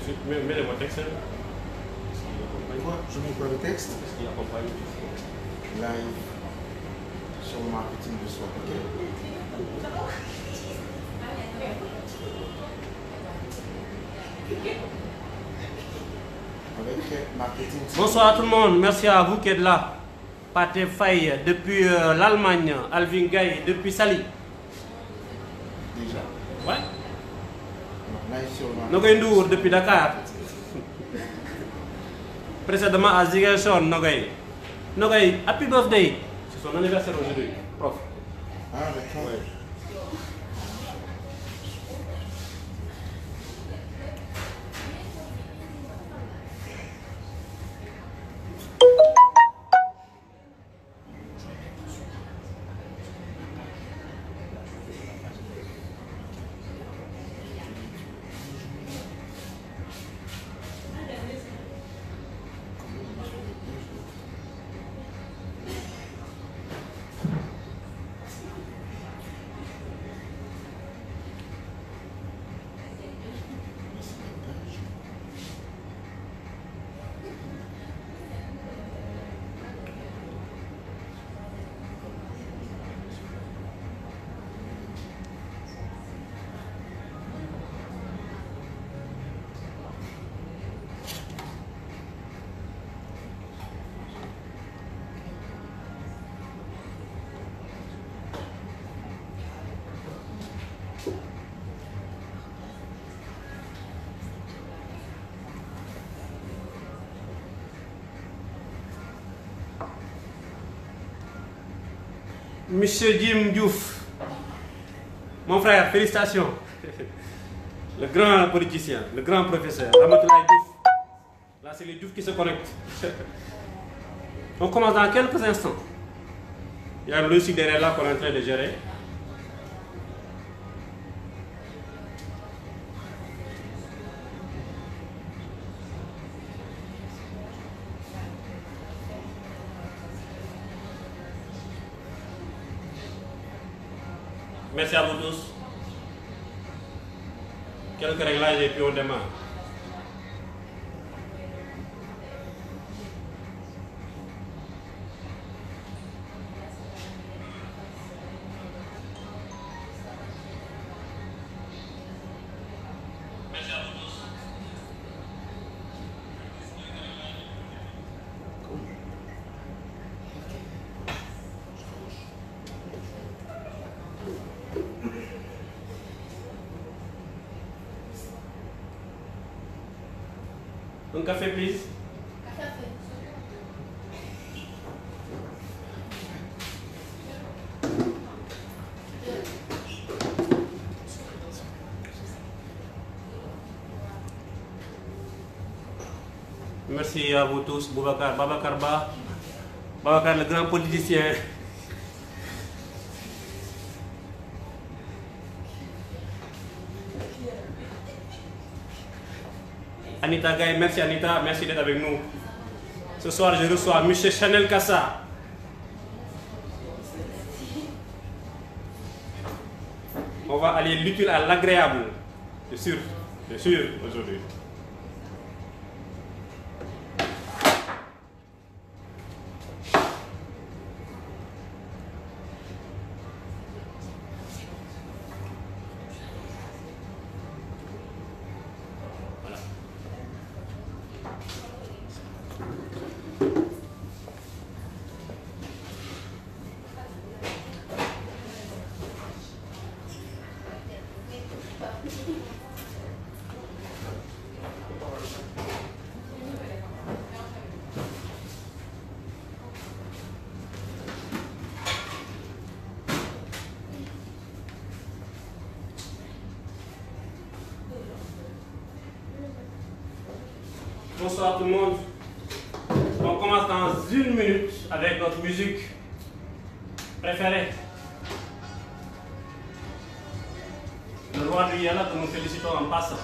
Mets le texte. Quoi? Je mets quoi le texte? Qu'est-ce qui accompagne? Live sur le marketing de soi. Ok. Avec marketing. Bonsoir à tout le monde, merci à vous qui êtes là. Pathé Faye depuis l'Allemagne, Alvin Gaye depuis Sali. Déjà. Ouais. Live sur le marketing. Nogay Ndour depuis Dakar. Précédemment à Ziguinchor, Nogay. Nogay, happy birthday. C'est son anniversaire aujourd'hui, prof. Ah, d'accord. Ouais. Monsieur Jim Diouf, mon frère, félicitations. Le grand politicien, le grand professeur, Ramatoulaye Diouf. Là, c'est les Diouf qui se connectent. On commence dans quelques instants. Il y a une logique derrière là qu'on est en train de gérer. Merci à vous tous. Quelques réglages et puis on démarre. Merci à vous tous. Un café, please. Café. Merci à vous tous, Boubacar, Babacar Ba, Babacar le grand politicien. Anita Gaye, merci Anita, merci d'être avec nous. Ce soir, je reçois M. Chanel Kassa. On va aller l'utile à l'agréable, c'est sûr, aujourd'hui. Bonsoir tout le monde. On commence dans 1 minute avec notre musique préférée. Le roi du Yala que nous félicitons en passant.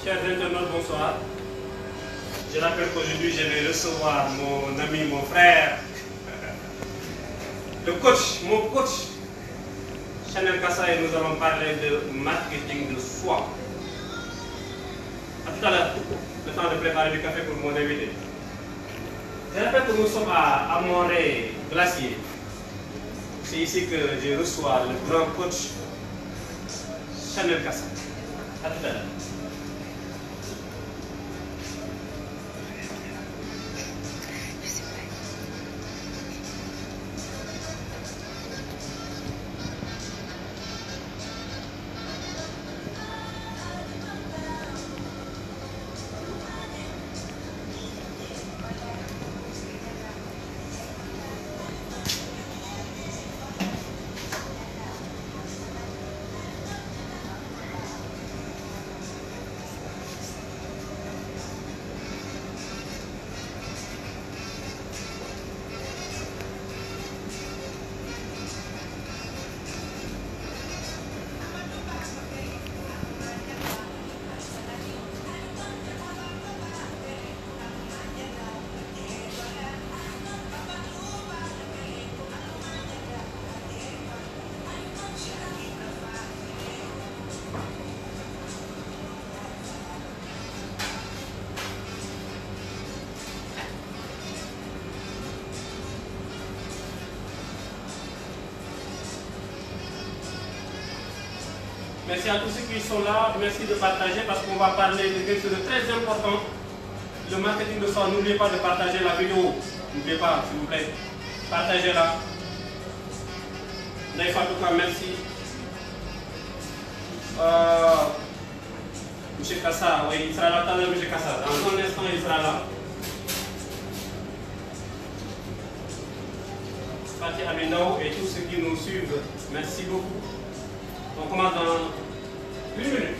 Chers internautes, bonsoir. Je rappelle qu'aujourd'hui je vais recevoir mon ami, mon frère, le coach, mon coach, Chanel Kassa et nous allons parler de marketing de soi. À tout à l'heure, le temps de préparer du café pour mon invité. Je rappelle que nous sommes à Amoré Glacier. C'est ici que je reçois le grand coach Chanel Kassa. À tout à l'heure. Merci à tous ceux qui sont là, merci de partager parce qu'on va parler de quelque chose de très important, le marketing de soi. N'oubliez pas de partager la vidéo, n'oubliez pas s'il vous plaît, partagez-la. Naïfa, en tout cas, merci. Monsieur Kassa, oui, il sera là tout à l'heure, Monsieur Kassa, dans un instant il sera là. Fatih Aminao et tous ceux qui nous suivent, merci beaucoup. On commence dans 1 minute.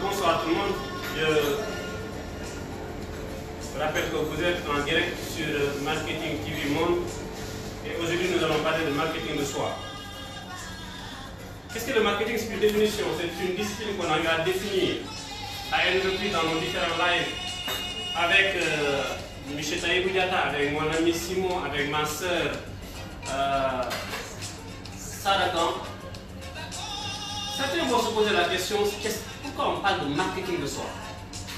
Bonsoir tout le monde. Je rappelle que vous êtes en direct sur Marketing TV Monde et aujourd'hui nous allons parler de marketing de soi. Qu'est-ce que le marketing? C'est une définition, c'est une discipline qu'on a eu à définir à une reprise dans nos différents lives avec M. Taïbou Diatta, avec mon ami Simon, avec ma soeur Saragan. Certains vont se poser la question, pourquoi on parle de marketing de soi?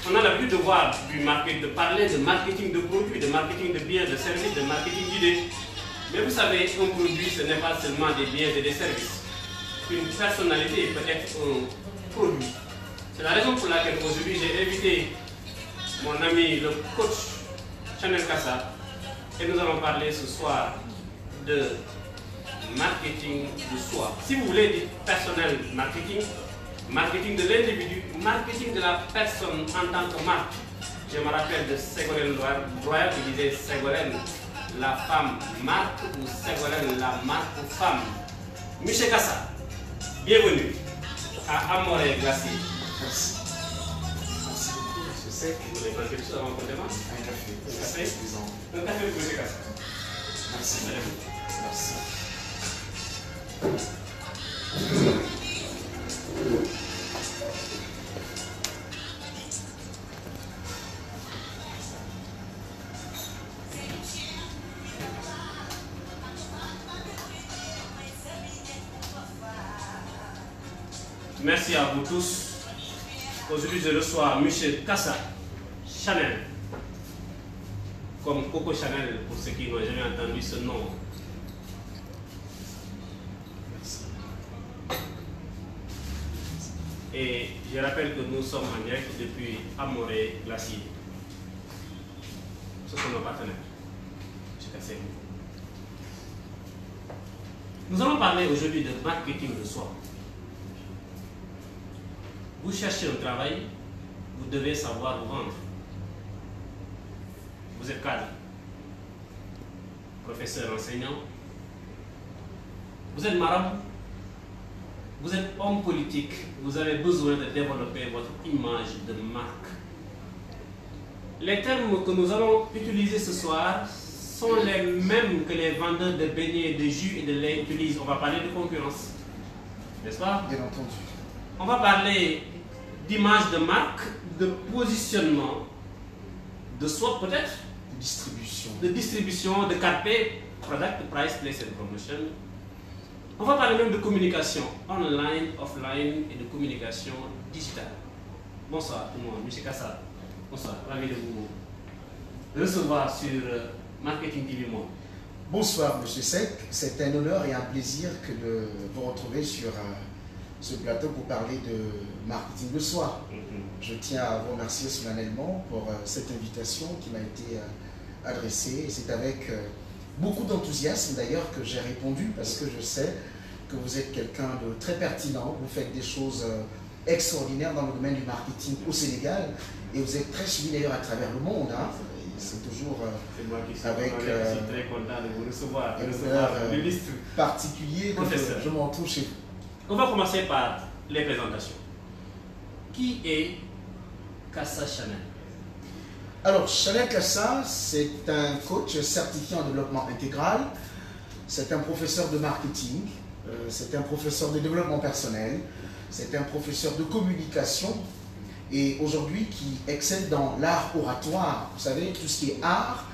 On a l'habitude de voir du marketing, de parler de marketing de produits, de marketing de biens, de services, de marketing d'idées. Mais vous savez, un produit, ce n'est pas seulement des biens et des services. Une personnalité peut être un produit. C'est la raison pour laquelle aujourd'hui j'ai invité mon ami le coach Chanel Kassa et nous allons parler ce soir de marketing de soi. Si vous voulez dire personnel marketing, marketing de l'individu, marketing de la personne en tant que marque. Je me rappelle de Ségolène Royal qui disait Ségolène, la femme marque ou Ségolène, la marque femme. Monsieur Kassa, bienvenue à Amoré Glacier. Merci. Merci beaucoup, je sais que vous voulez prendre quelque chose avant qu'on démarre? Un café. Un café? Un café pour monsieur Kassa. Merci. Merci. Merci à vous tous. Aujourd'hui, je reçois M. Kassa Chanel, comme Coco Chanel, pour ceux qui n'ont jamais entendu ce nom. Et je rappelle que nous sommes en direct depuis Amoré Glacier. Ce sont nos partenaires. M. Kassa. Nous allons parler aujourd'hui de marketing de soi. vous cherchez un travail, vous devez savoir vous vendre. Vous êtes cadre, professeur, enseignant, vous êtes marabout, vous êtes homme politique, vous avez besoin de développer votre image de marque. Les termes que nous allons utiliser ce soir sont les mêmes que les vendeurs de beignets, de jus et de lait utilisent. On va parler de concurrence, n'est-ce pas? Bien entendu. On va parler d'image de marque, de positionnement, de soi peut-être, De distribution. de distribution, de KP, Product Price Place and Promotion. On va parler même de communication online, offline et de communication digitale. Bonsoir tout le monde, M. Kassa. Bonsoir, ravi de vous recevoir sur Marketing TV Monde. Bonsoir, M. Seck. C'est un honneur et un plaisir que de vous retrouver sur ce plateau pour parler de marketing de soi. Je tiens à vous remercier solennellement pour cette invitation qui m'a été adressée. Et c'est avec beaucoup d'enthousiasme d'ailleurs que j'ai répondu parce que je sais que vous êtes quelqu'un de très pertinent. Vous faites des choses extraordinaires dans le domaine du marketing au Sénégal et vous êtes très suivi d'ailleurs à travers le monde. Hein. C'est toujours C'est moi qui suis avec très content de vous recevoir, un ministre. particulier que Professeur. je m'en trouve chez vous. On va commencer par les présentations. Qui est Kassa Chanel? Alors, Chanel Kassa, c'est un coach certifié en développement intégral, c'est un professeur de marketing, c'est un professeur de développement personnel, c'est un professeur de communication et aujourd'hui qui excelle dans l'art oratoire. Vous savez, tout ce qui est art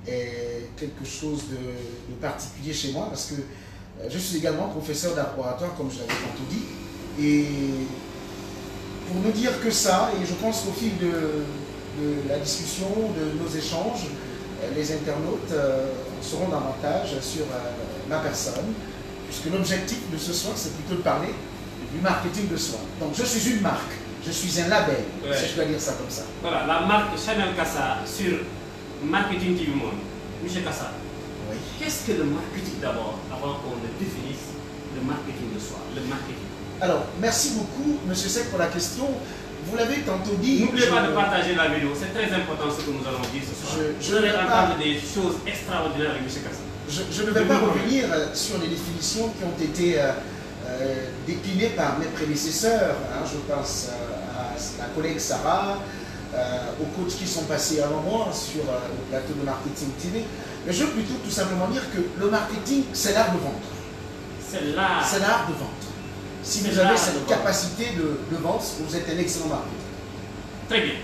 est quelque chose de particulier chez moi parce que je suis également professeur d'art oratoire, comme je l'avais tantôt dit. Et pour ne dire que ça, et je pense qu'au fil de la discussion, de nos échanges, les internautes sauront davantage sur ma personne, puisque l'objectif de ce soir, c'est plutôt de parler du marketing de soi. Donc je suis une marque, je suis un label, si je dois dire ça comme ça. Voilà, la marque Chanel Kassa sur Marketing TV Monde. Monsieur Kassa, Oui. qu'est-ce que le marketing d'abord, avant qu'on ne définisse le marketing de soi, le marketing? Alors, merci beaucoup, M. Seck, pour la question. Vous l'avez tantôt dit. N'oubliez pas de partager la vidéo, c'est très important ce que nous allons dire ce soir. Je Vous allez ne vais entendre pas- des choses extraordinaires avec M. Kassa. Je ne vais pas revenir sur les définitions qui ont été déclinées par mes prédécesseurs. Hein. Je pense à la collègue Sarah, aux coachs qui sont passés avant moi sur le plateau de Marketing TV. Mais je veux plutôt tout simplement dire que le marketing, c'est l'art de vendre. C'est là. C'est l'art de vendre. Si C'est vous avez l'art de cette vendre. capacité de vente, vous êtes un excellent marketeur. Très bien.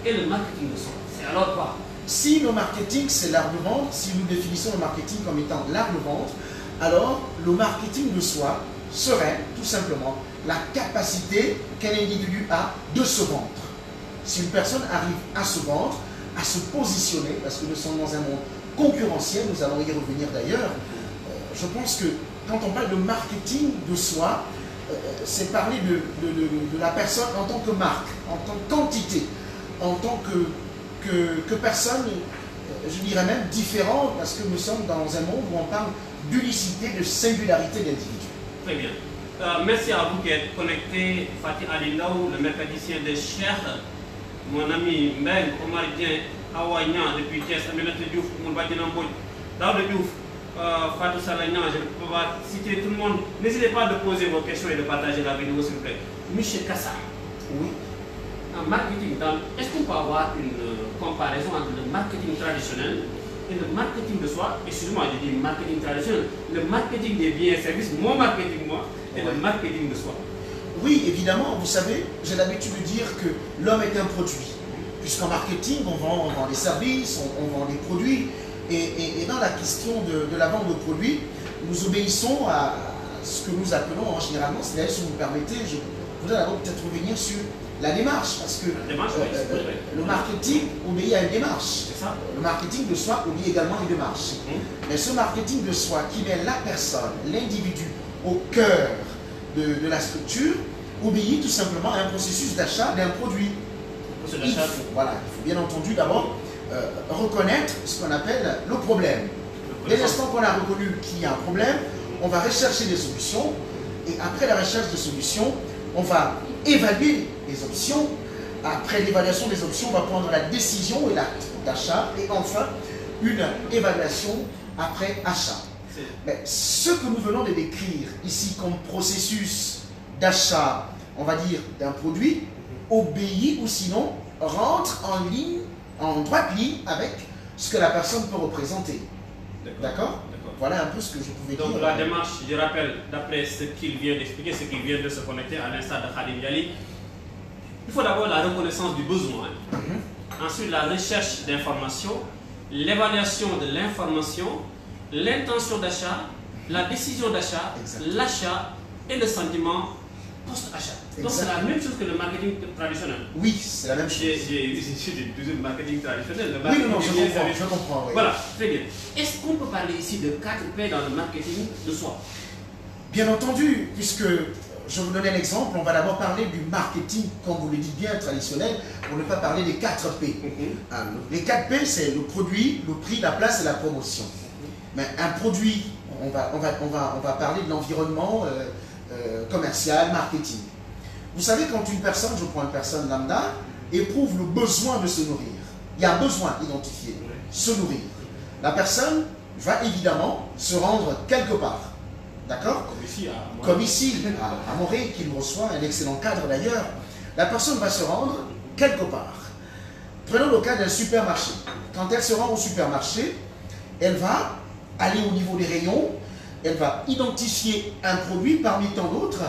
Et le marketing de soi, c'est alors quoi? Si le marketing, c'est l'art de vendre, si nous définissons le marketing comme étant l'art de vendre, alors le marketing de soi serait tout simplement la capacité qu'un individu a de se vendre. Si une personne arrive à se vendre, à se positionner, parce que nous sommes dans un monde concurrentiel, nous allons y revenir d'ailleurs, je pense que quand on parle de marketing de soi, c'est parler de la personne en tant que marque, en tant que quantité, en tant que personne, je dirais même différente, parce que nous sommes dans un monde où on parle d'unicité, de singularité d'individu. Très bien. Merci à vous qui êtes connectés. Fatih Alindaou, le mécanicien de Cheikh, mon ami Mbeng, Omar Dien, Awagnan depuis Thiès, Aminata Diouf, Moulbadina Mbodj, Daouda Diouf, Fatou Salagnan, je ne peux pas citer tout le monde. N'hésitez pas de poser vos questions et de partager la vidéo s'il vous plaît. Michel Kassa, Oui. en marketing, est-ce qu'on peut avoir une comparaison entre le marketing traditionnel et le marketing de soi? Excusez-moi, je dis marketing traditionnel, le marketing des biens et services, mon marketing moi, et le marketing de soi. Oui, évidemment, vous savez, j'ai l'habitude de dire que l'homme est un produit. Puisqu'en marketing, on vend des services, on vend des produits. Et dans la question de la vente de produits, nous obéissons à ce que nous appelons généralement, c'est-à-dire, si vous me permettez, je voudrais d'abord peut-être revenir sur la démarche, parce que La démarche, oui, c'est vrai. le marketing obéit à une démarche. C'est ça. Le marketing de soi obéit également à une démarche. Mais ce marketing de soi qui met la personne, l'individu, au cœur de la structure, obéit tout simplement à un processus d'achat d'un produit. Il faut bien entendu d'abord reconnaître ce qu'on appelle le problème. Dès l'instant qu'on a reconnu qu'il y a un problème, on va rechercher des solutions et après la recherche de solutions, on va évaluer les options. Après l'évaluation des options, on va prendre la décision et l'acte d'achat. Et enfin, une évaluation après achat. Mais ce que nous venons de décrire ici comme processus d'achat, on va dire, d'un produit, obéit ou sinon rentre en ligne, en droite ligne avec ce que la personne peut représenter. D'accord? Voilà un peu ce que je pouvais dire. Donc la démarche, je rappelle, d'après ce qu'il vient d'expliquer, ce qu'il vient de se connecter à l'instar de Khadim Yali, il faut d'abord la reconnaissance du besoin, ensuite la recherche d'informations, l'évaluation de l'information, l'intention d'achat, la décision d'achat, l'achat et le sentiment post-achat. Donc c'est la même chose que le marketing traditionnel. Oui, c'est la même chose. J'ai le marketing traditionnel. Oui, non, je comprends. Oui. Voilà, très bien. Est-ce qu'on peut parler ici de 4P dans le marketing de soi? Bien entendu, puisque je vous donne un exemple, on va d'abord parler du marketing, comme vous le dites bien, traditionnel, pour ne pas parler des 4P. Les 4P, c'est le produit, le prix, la place et la promotion. Mais un produit, on va parler de l'environnement commercial, marketing. Vous savez, quand une personne, je prends une personne lambda, éprouve le besoin de se nourrir, il y a un besoin identifié, se nourrir. La personne va évidemment se rendre quelque part. D'accord? Comme ici à Morée, qui nous reçoit, un excellent cadre d'ailleurs. La personne va se rendre quelque part. Prenons le cas d'un supermarché. Quand elle se rend au supermarché, elle va aller au niveau des rayons, elle va identifier un produit parmi tant d'autres.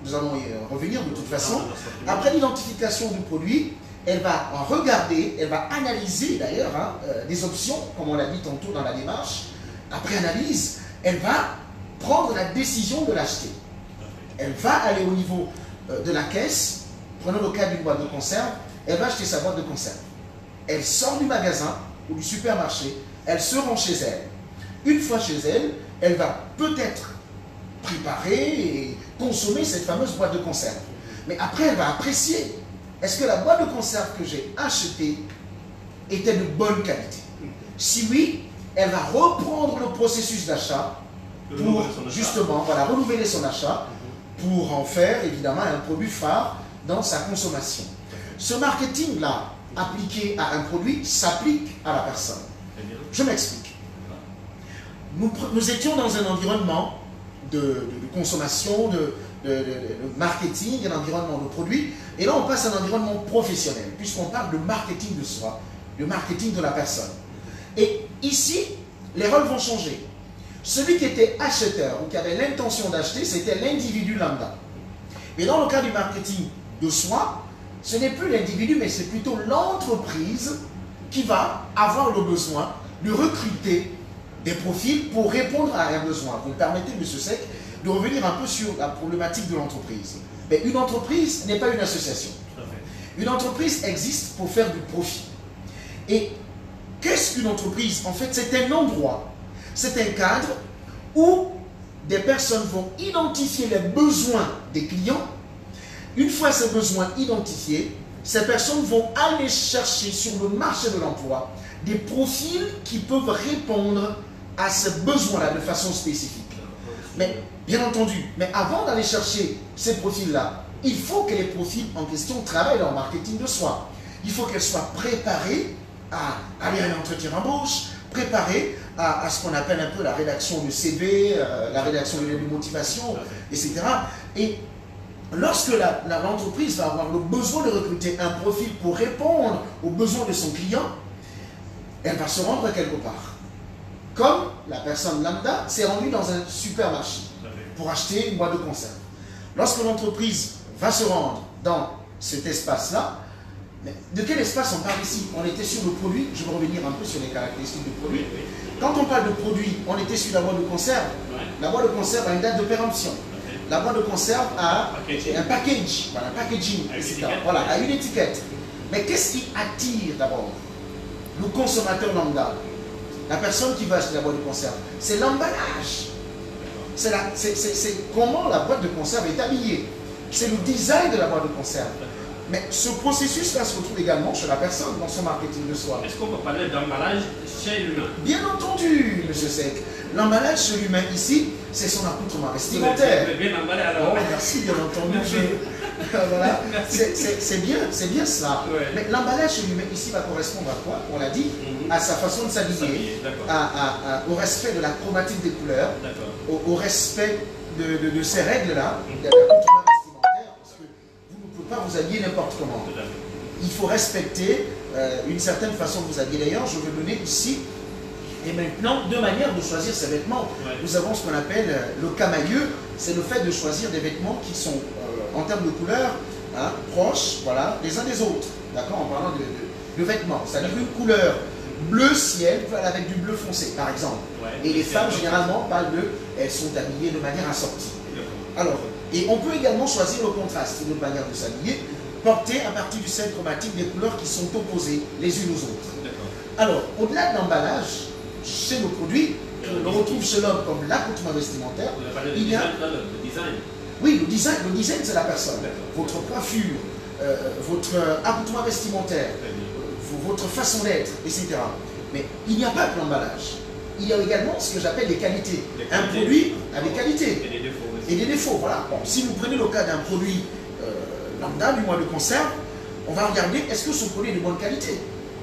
Nous allons y revenir de toute façon. Après l'identification du produit, elle va en regarder, elle va analyser d'ailleurs des options, comme on l'a dit tantôt dans la démarche. Après analyse, elle va prendre la décision de l'acheter. Elle va aller au niveau de la caisse, prenons le cas d'une boîte de conserve, elle va acheter sa boîte de conserve. Elle sort du magasin ou du supermarché, elle se rend chez elle. Une fois chez elle, elle va peut-être préparer et consommer cette fameuse boîte de conserve. Mais après, elle va apprécier. Est-ce que la boîte de conserve que j'ai achetée était de bonne qualité? Si oui, elle va reprendre le processus d'achat pour justement renouveler son achat pour en faire évidemment un produit phare dans sa consommation. Ce marketing-là, appliqué à un produit, s'applique à la personne. Je m'explique. Nous étions dans un environnement de consommation, de marketing, un environnement de produits, et là on passe à un environnement professionnel, puisqu'on parle de marketing de soi, de marketing de la personne. Et ici, les rôles vont changer. Celui qui était acheteur ou qui avait l'intention d'acheter, c'était l'individu lambda. Mais dans le cas du marketing de soi, ce n'est plus l'individu, mais c'est plutôt l'entreprise qui va avoir le besoin de recruter des profils pour répondre à un besoin. Vous me permettez, M. Sec, de revenir un peu sur la problématique de l'entreprise. Mais une entreprise n'est pas une association. Une entreprise existe pour faire du profit. Et qu'est-ce qu'une entreprise? En fait, c'est un endroit, c'est un cadre où des personnes vont identifier les besoins des clients. Une fois ces besoins identifiés, ces personnes vont aller chercher sur le marché de l'emploi des profils qui peuvent répondre à ces besoins-là de façon spécifique. Mais bien entendu, mais avant d'aller chercher ces profils-là, il faut que les profils en question travaillent leur marketing de soi. Il faut qu'elles soient préparées à aller à un entretien d'embauche, préparées à ce qu'on appelle un peu la rédaction de CV, la rédaction de lettres de motivation, etc. Et lorsque l'entreprise va avoir le besoin de recruter un profil pour répondre aux besoins de son client, elle va se rendre quelque part. Comme la personne lambda s'est rendue dans un supermarché pour acheter une boîte de conserve. Lorsque l'entreprise va se rendre dans cet espace-là, de quel espace on parle ici? On était sur le produit, je vais revenir un peu sur les caractéristiques du produit. Quand on parle de produit, on était sur la boîte de conserve. La boîte de conserve a une date de péremption. La boîte de conserve a un package, voilà, packaging, etc. Voilà, a une étiquette. Mais qu'est-ce qui attire d'abord le consommateur lambda? La personne qui va acheter la boîte de conserve, c'est l'emballage. C'est comment la boîte de conserve est habillée. C'est le design de la boîte de conserve. Mais ce processus-là se retrouve également chez la personne dans son marketing de soi. Est-ce qu'on peut parler d'emballage chez l'humain? Bien entendu, M. Sec. L'emballage chez l'humain ici, c'est son accoutrement vestimentaire. Bien emballé alors. Oh, merci, bien entendu. Voilà, c'est bien cela. Ouais. Mais l'emballage lui-même ici va correspondre à quoi? On l'a dit, à sa façon de s'habiller, au respect de la chromatique des couleurs, au respect de ces règles-là, de la coutume vestimentaire, parce que vous ne pouvez pas vous habiller n'importe comment. Il faut respecter une certaine façon de vous habiller. D'ailleurs, je vais donner ici et maintenant deux manières de choisir ces vêtements. Nous avons ce qu'on appelle le camailleux, c'est le fait de choisir des vêtements qui sont en termes de couleur proches, voilà, les uns des autres, d'accord, en parlant de vêtements, c'est-à-dire une couleur bleu ciel avec du bleu foncé, par exemple. Et les femmes généralement parlent elles sont habillées de manière assortie. Alors, et on peut également choisir le contraste, une autre manière de s'habiller, porter à partir du cercle chromatique des couleurs qui sont opposées les unes aux autres. Alors, au-delà de l'emballage, chez nos produits, on retrouve chez l'homme comme l'accoutrement vestimentaire. Il y a le design. Oui, le design c'est la personne. Votre coiffure, votre accoutrement vestimentaire, votre façon d'être, etc. Mais il n'y a pas que l'emballage. Il y a également ce que j'appelle les qualités. Un produit a des qualités. Et des défauts aussi. Et des défauts, voilà. Bon, si vous prenez le cas d'un produit lambda, du moins de conserve, on va regarder est-ce que ce produit est de bonne qualité.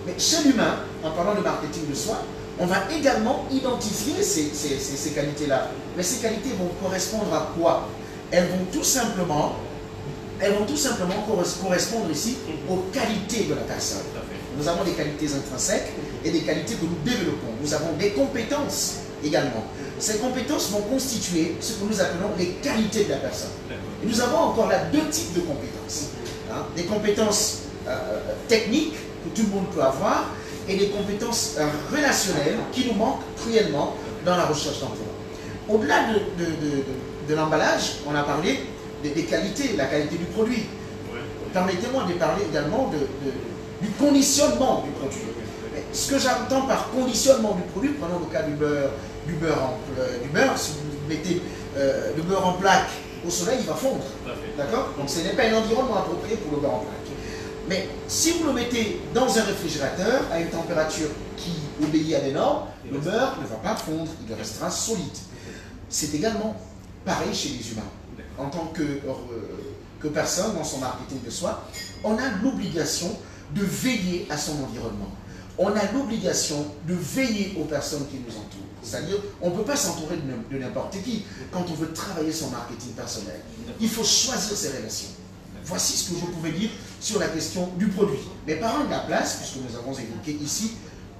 Mais chez l'humain, en parlant de marketing de soi, on va également identifier ces qualités-là. Mais ces qualités vont correspondre à quoi? Elles vont tout simplement correspondre ici aux qualités de la personne. Nous avons des qualités intrinsèques et des qualités que nous développons. Nous avons des compétences également. Ces compétences vont constituer ce que nous appelons les qualités de la personne. Et nous avons encore là deux types de compétences. Des compétences techniques que tout le monde peut avoir et des compétences relationnelles qui nous manquent cruellement dans la recherche d'emploi. Au-delà de l'emballage, on a parlé des qualités, la qualité du produit. Permettez-moi de parler également du conditionnement du produit. Ce que j'entends par conditionnement du produit, prenons le cas du beurre, si vous mettez le beurre en plaque au soleil, il va fondre. D'accord? Donc ce n'est pas un environnement approprié pour le beurre en plaque. Mais si vous le mettez dans un réfrigérateur à une température qui obéit à des normes, le beurre ne va pas fondre, il restera solide. C'est également pareil chez les humains. En tant que personne dans son marketing de soi, on a l'obligation de veiller à son environnement. On a l'obligation de veiller aux personnes qui nous entourent. C'est-à-dire, on ne peut pas s'entourer de n'importe qui quand on veut travailler son marketing personnel. Il faut choisir ses relations. Voici ce que je pouvais dire sur la question du produit. Mais parlons de la place, puisque nous avons évoqué ici,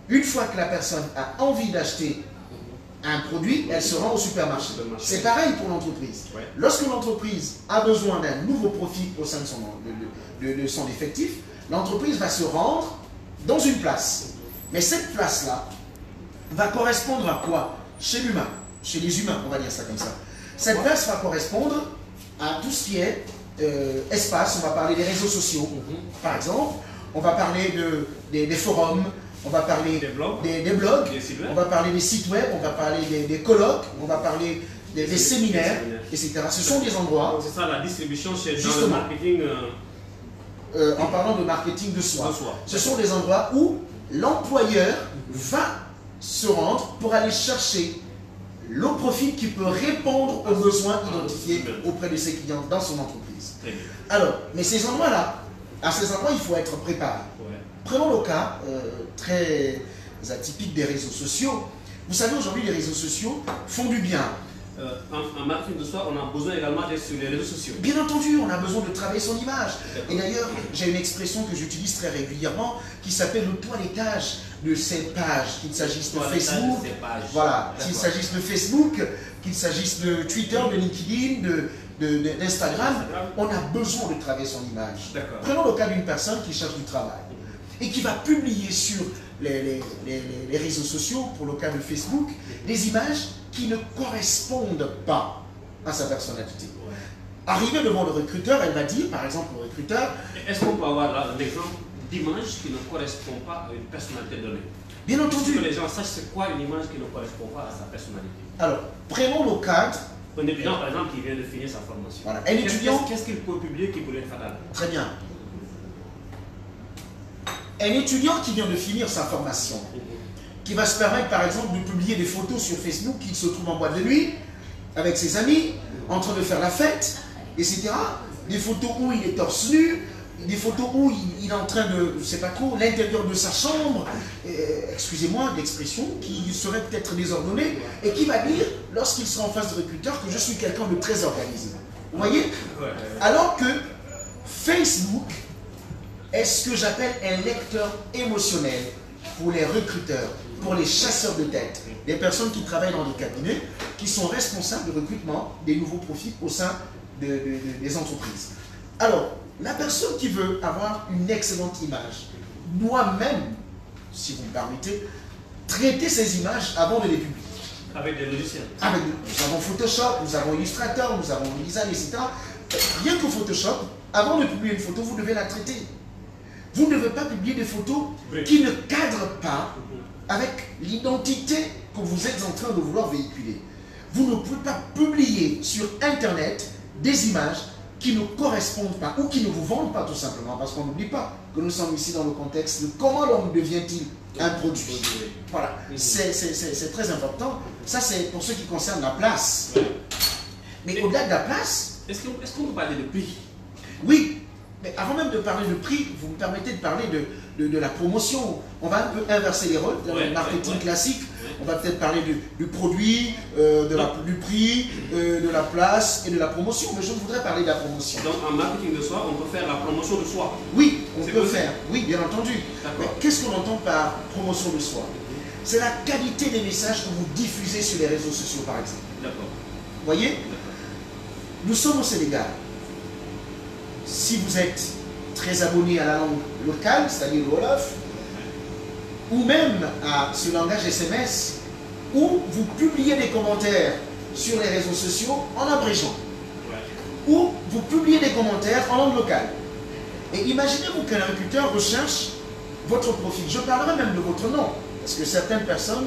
une fois que la personne a envie d'acheter un produit, elle se rend au supermarché. C'est pareil pour l'entreprise. Lorsque l'entreprise a besoin d'un nouveau profit au sein de son effectif, l'entreprise va se rendre dans une place. Mais cette place-là va correspondre à quoi? Chez l'humain, chez les humains, on va dire ça comme ça. Cette place va correspondre à tout ce qui est espace. On va parler des réseaux sociaux, par exemple. On va parler des forums. On va parler des blogs, on va parler des sites web, on va parler des colloques, on va parler des séminaires, etc. Ce sont des endroits... C'est ça la distribution dans le marketing... en parlant de marketing de soi. Ce sont des endroits où l'employeur va se rendre pour aller chercher le profil qui peut répondre aux besoins identifiés auprès de ses clients dans son entreprise. Alors, mais ces endroits-là, à ces endroits, il faut être préparé. Prenons le cas très atypique des réseaux sociaux. Vous savez, aujourd'hui, les réseaux sociaux font du bien. En marketing de soi, on a besoin également d'être sur les réseaux sociaux. Bien entendu, on a besoin de travailler son image. Et d'ailleurs, j'ai une expression que j'utilise très régulièrement qui s'appelle le toilettage de ces pages, qu'il s'agisse de Facebook, voilà, qu'il s'agisse de Facebook, qu'il s'agisse de Twitter, de LinkedIn, d'Instagram, on a besoin de travailler son image. Prenons le cas d'une personne qui cherche du travail et qui va publier sur les réseaux sociaux, pour le cas de Facebook, des images qui ne correspondent pas à sa personnalité. Arrivée devant le recruteur, elle va dire, par exemple, au recruteur... Est-ce qu'on peut avoir là un exemple d'image qui ne correspond pas à une personnalité donnée? Bien entendu. Que les gens sachent c'est quoi une image qui ne correspond pas à sa personnalité. Alors, prenons le cadre... Un étudiant, par exemple, qui vient de finir sa formation. Voilà. Un étudiant... Qu'est-ce qu'il peut publier qui pourrait être fatal? Très bien. Un étudiant qui vient de finir sa formation, qui va se permettre par exemple de publier des photos sur Facebook, qu'il se trouve en boîte de nuit, avec ses amis, en train de faire la fête, etc. des photos où il est torse nu, des photos où il est en train de, je ne sais pas trop, l'intérieur de sa chambre, excusez-moi de l'expression, qui serait peut-être désordonné, et qui va dire, lorsqu'il sera en face de recruteur, que je suis quelqu'un de très organisé. Vous voyez? Alors que Facebook est ce que j'appelle un lecteur émotionnel pour les recruteurs, pour les chasseurs de tête, des personnes qui travaillent dans les cabinets, qui sont responsables de recrutement des nouveaux profils au sein des entreprises. Alors, la personne qui veut avoir une excellente image doit même, si vous me permettez, traiter ces images avant de les publier. Avec des logiciels. Nous avons Photoshop, nous avons Illustrator, nous avons InDesign, etc. Rien que Photoshop, avant de publier une photo, vous devez la traiter. Vous ne devez pas publier des photos qui ne cadrent pas avec l'identité que vous êtes en train de vouloir véhiculer. Vous ne pouvez pas publier sur Internet des images qui ne correspondent pas ou qui ne vous vendent pas tout simplement, parce qu'on n'oublie pas que nous sommes ici dans le contexte de comment l'homme devient-il un produit. Voilà, c'est très important. Ça, c'est pour ce qui concerne la place. Mais au-delà de la place... Est-ce qu'on peut parler de prix? Oui, mais avant même de parler de prix, vous me permettez de parler de la promotion. On va un peu inverser les rôles dans le marketing classique. On va peut-être parler du produit, du prix, de la place et de la promotion. Mais je voudrais parler de la promotion. Donc en marketing de soi, on peut faire la promotion de soi. Oui, on peut faire. Oui, bien entendu. Mais qu'est-ce qu'on entend par promotion de soi? C'est la qualité des messages que vous diffusez sur les réseaux sociaux, par exemple. D'accord. Vous voyez? Nous sommes au Sénégal. Si vous êtes très abonné à la langue locale, c'est-à-dire le Wolof, ou même à ce langage SMS, où vous publiez des commentaires sur les réseaux sociaux en abrégeant, ou vous publiez des commentaires en langue locale. Et imaginez-vous qu'un recruteur recherche votre profil. Je parlerai même de votre nom, parce que certaines personnes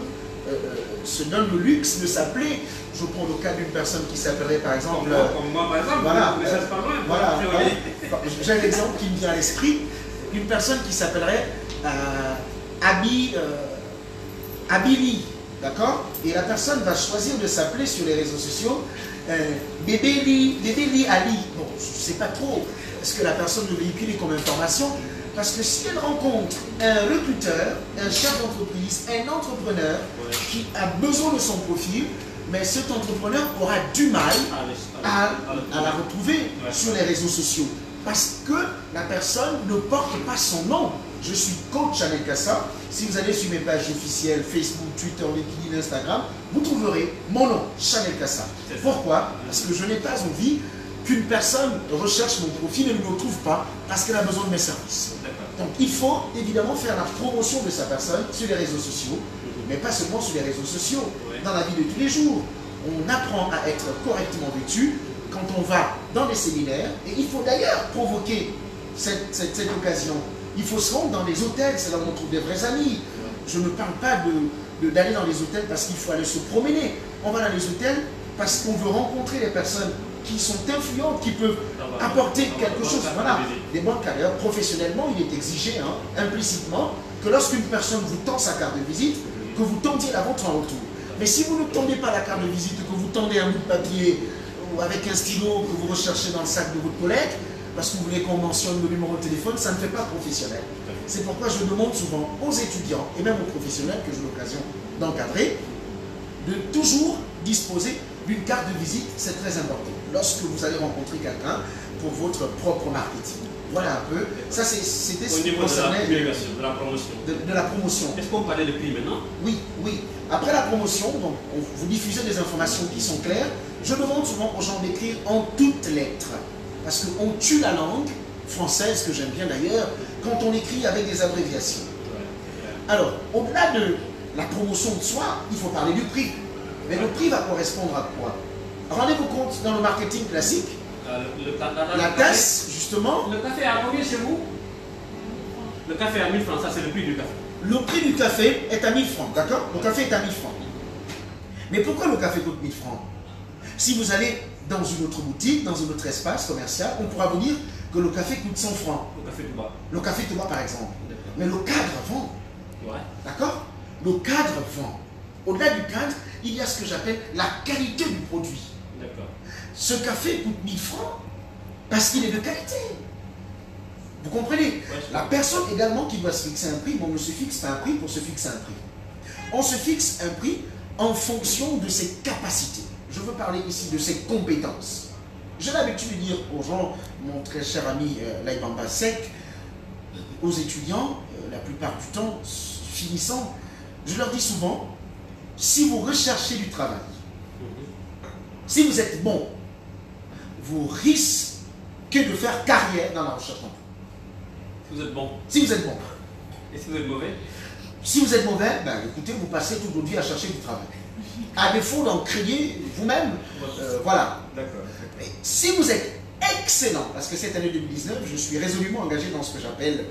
se donnent le luxe de s'appeler. Je prends le cas d'une personne qui s'appellerait par exemple... Comme moi par exemple, voilà, j'ai l'exemple qui me vient à l'esprit, une personne qui s'appellerait Abili, d'accord? Et la personne va choisir de s'appeler sur les réseaux sociaux Bébé Ali. Bon, je ne sais pas trop ce que la personne veut véhiculer comme information, parce que si elle rencontre un recruteur, un chef d'entreprise, un entrepreneur qui a besoin de son profil, mais cet entrepreneur aura du mal à la retrouver sur les réseaux sociaux, parce que la personne ne porte pas son nom. Je suis coach Chanel Kassa. Si vous allez sur mes pages officielles, Facebook, Twitter, LinkedIn, Instagram, vous trouverez mon nom, Chanel Kassa. Pourquoi? Parce que je n'ai pas envie qu'une personne recherche mon profil et ne me trouve pas parce qu'elle a besoin de mes services. Donc il faut évidemment faire la promotion de sa personne sur les réseaux sociaux, mais pas seulement sur les réseaux sociaux, dans la vie de tous les jours. On apprend à être correctement vêtu quand on va dans des séminaires, et il faut d'ailleurs provoquer cette occasion. Il faut se rendre dans les hôtels, c'est là où on trouve des vrais amis. Je ne parle pas d'aller dans les hôtels parce qu'il faut aller se promener. On va dans les hôtels parce qu'on veut rencontrer les personnes qui sont influentes, qui peuvent apporter quelque chose. Voilà, des bons carrières. Professionnellement, il est exigé, implicitement, que lorsqu'une personne vous tend sa carte de visite, que vous tendiez la vôtre en retour. Mais si vous ne tendez pas la carte de visite, que vous tendez un bout de papier ou avec un stylo que vous recherchez dans le sac de votre collègue, parce que vous voulez qu'on mentionne le numéro de téléphone, ça ne fait pas professionnel. C'est pourquoi je demande souvent aux étudiants et même aux professionnels que j'ai l'occasion d'encadrer de toujours disposer d'une carte de visite, c'est très important. Lorsque vous allez rencontrer quelqu'un pour votre propre marketing. Voilà un peu. Ça, c'était ce qui concernait de la promotion. De la promotion. Est-ce qu'on parlait de prix maintenant? Oui, oui. Après la promotion, donc, vous diffusez des informations qui sont claires. Je demande souvent aux gens d'écrire en toutes lettres. Parce qu'on tue la langue française, que j'aime bien d'ailleurs, quand on écrit avec des abréviations. Alors, au-delà de la promotion de soi, il faut parler du prix. Mais le prix va correspondre à quoi? Rendez-vous compte, dans le marketing classique, la tasse, justement... Le café à combien chez vous? Le café à 1000 francs, ça c'est le prix du café. Le prix du café est à 1000 francs, d'accord? Le café est à 1000 francs. Mais pourquoi le café coûte 1000 francs? Si vous allez dans une autre boutique, dans un autre espace commercial, on pourra vous dire que le café coûte 100 francs. Le café Touba. Le café Touba, par exemple. Mais le cadre vend. Ouais. D'accord? Le cadre vend. Au-delà du cadre, il y a ce que j'appelle la qualité du produit. D'accord. Ce café coûte 1000 francs, Parce qu'il est de qualité. Vous comprenez? La personne également qui doit se fixer un prix, on ne se fixe pas un prix pour se fixer un prix. On se fixe un prix en fonction de ses capacités. Je veux parler ici de ses compétences. J'ai l'habitude de dire aux gens, mon très cher ami Laïbamba Seck, aux étudiants, la plupart du temps, finissant, je leur dis souvent, si vous recherchez du travail, si vous êtes bon, vous risquez de faire carrière dans la recherche d'emploi. Si vous êtes bon. Si vous êtes bon. Et si vous êtes mauvais? Si vous êtes mauvais, ben, écoutez, vous passez toute votre vie à chercher du travail. À défaut d'en créer vous-même, voilà. D'accord. Si vous êtes excellent, parce que cette année 2019, je suis résolument engagé dans ce que j'appelle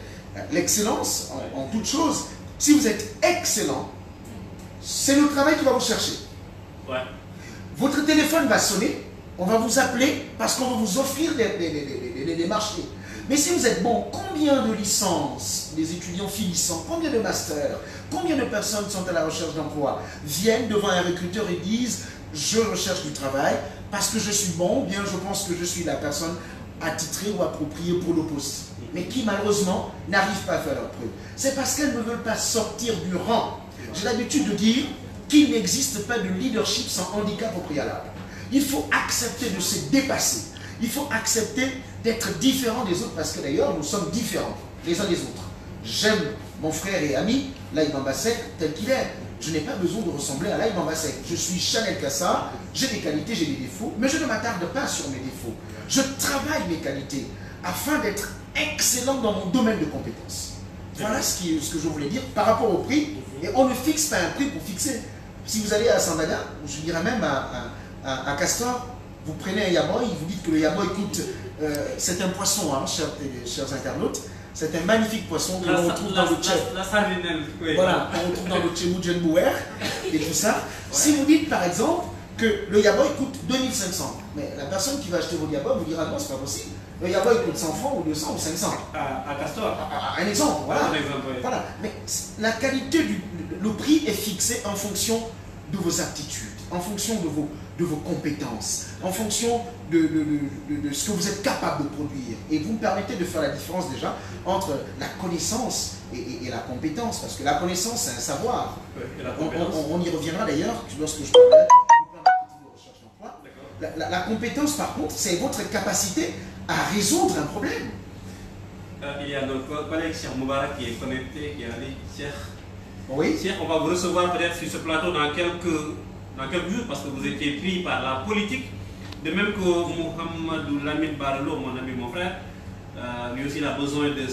l'excellence en toute chose. Si vous êtes excellent, c'est le travail qui va vous chercher. Ouais. Votre téléphone va sonner, on va vous appeler parce qu'on va vous offrir des marchés. Mais si vous êtes bon, combien de licences des étudiants finissants, combien de masters, combien de personnes sont à la recherche d'emploi, viennent devant un recruteur et disent « je recherche du travail parce que je suis bon, ou bien je pense que je suis la personne attitrée ou appropriée pour le poste ». Mais qui malheureusement n'arrivent pas à faire leur preuve. C'est parce qu'elles ne veulent pas sortir du rang. J'ai l'habitude de dire qu'il n'existe pas de leadership sans handicap au préalable. Il faut accepter de se dépasser. Il faut accepter d'être différent des autres parce que d'ailleurs nous sommes différents les uns des autres. J'aime mon frère et ami Laïbamba Seck tel qu'il est. Je n'ai pas besoin de ressembler à Laïbamba Seck. Je suis Chanel Kassa, j'ai des qualités, j'ai des défauts, mais je ne m'attarde pas sur mes défauts. Je travaille mes qualités afin d'être excellent dans mon domaine de compétences. Voilà ce que je voulais dire par rapport au prix. Et on ne fixe pas un prix pour fixer. Si vous allez à Sandaga, je dirais même à Castor, vous prenez un yaboy, vous dites que le yaboy coûte, c'est un poisson, hein, chers internautes, c'est un magnifique poisson que l'on retrouve dans le tchè. La sardinelle, oui. Voilà, on retrouve dans le tchè Moudjenbouer et tout ça. Ouais. Si vous dites par exemple que le yaboy coûte 2500, mais la personne qui va acheter votre yaboy vous dira non, c'est pas possible. Le yaboy coûte 100 francs ou 200 ou 500. À Castor. Un exemple, voilà. Un exemple, oui. Voilà. Mais la qualité le prix est fixé en fonction de vos aptitudes, en fonction de vos compétences, en fonction de ce que vous êtes capable de produire. Et vous me permettez de faire la différence déjà entre la connaissance et la compétence, parce que la connaissance, c'est un savoir. Et la on y reviendra d'ailleurs lorsque je parlerai du plan de recherche d'emploi. La compétence, par contre, c'est votre capacité à résoudre un problème. Il y a notre collègue Cheikh Moubarak qui est connecté, qui a dit Cheikh. Oui. Cheikh, on va vous recevoir peut-être sur ce plateau dans quelques jours parce que vous étiez pris par la politique. De même que Mohamedou Lamine Barlo, mon ami, mon frère, lui aussi il a besoin de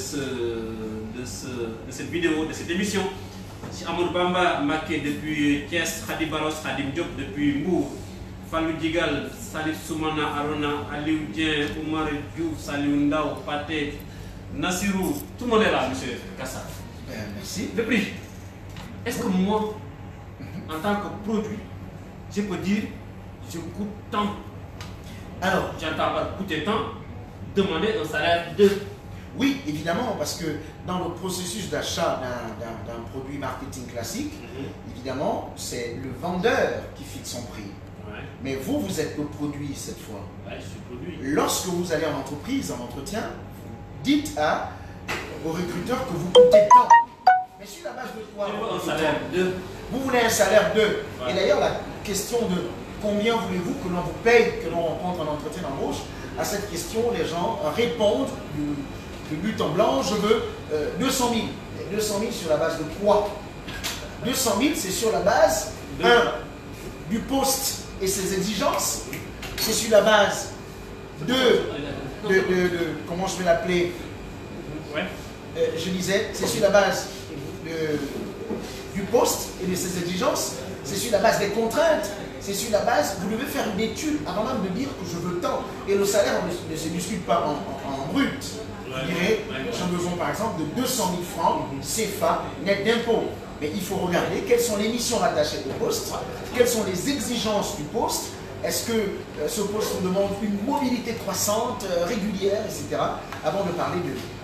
cette vidéo, de cette émission. Si Amadou Bamba Maké depuis Thiès, Khadi Baros, Khadim Diop depuis Mou, Fallou Digal, Salif Soumana, Arona, Aliou Dien, Oumar Diouf, Saliou Ndao, Paté, Nassirou, tout le monde est là, monsieur Kassa. Merci. Le prix. Est-ce que moi, en tant que produit, je peux dire je coûte tant? Alors, j'entends pas coûter tant, demander un salaire de. Oui, évidemment, parce que dans le processus d'achat d'un produit marketing classique, évidemment, c'est le vendeur qui fixe son prix. Ouais. Mais vous, vous êtes le produit cette fois. Ouais, je suis produit. Lorsque vous allez en entreprise, en entretien, dites au recruteur que vous coûtez tant. Mais sur la base de quoi? Je veux un salaire de. Vous voulez un salaire de. Ouais. Et d'ailleurs, la question de combien voulez-vous que l'on vous paye, que l'on rencontre en entretien d'embauche, à cette question, les gens répondent de but en blanc, je veux 200 000. Et 200 000 sur la base de quoi? 200 000, c'est sur la base, du poste et ses exigences. C'est sur la base de comment je vais l'appeler? Ouais. Je disais, c'est sur la base du poste et de ses exigences, c'est sur la base des contraintes, c'est sur la base, vous devez faire une étude avant même de dire que je veux tant. Et le salaire ne se discute pas en brut. Je dirais, j'ai besoin par exemple de 200 000 francs CFA net d'impôts. Mais il faut regarder quelles sont les missions rattachées au poste, quelles sont les exigences du poste. Est-ce que ce poste demande une mobilité croissante, régulière, etc. avant de parler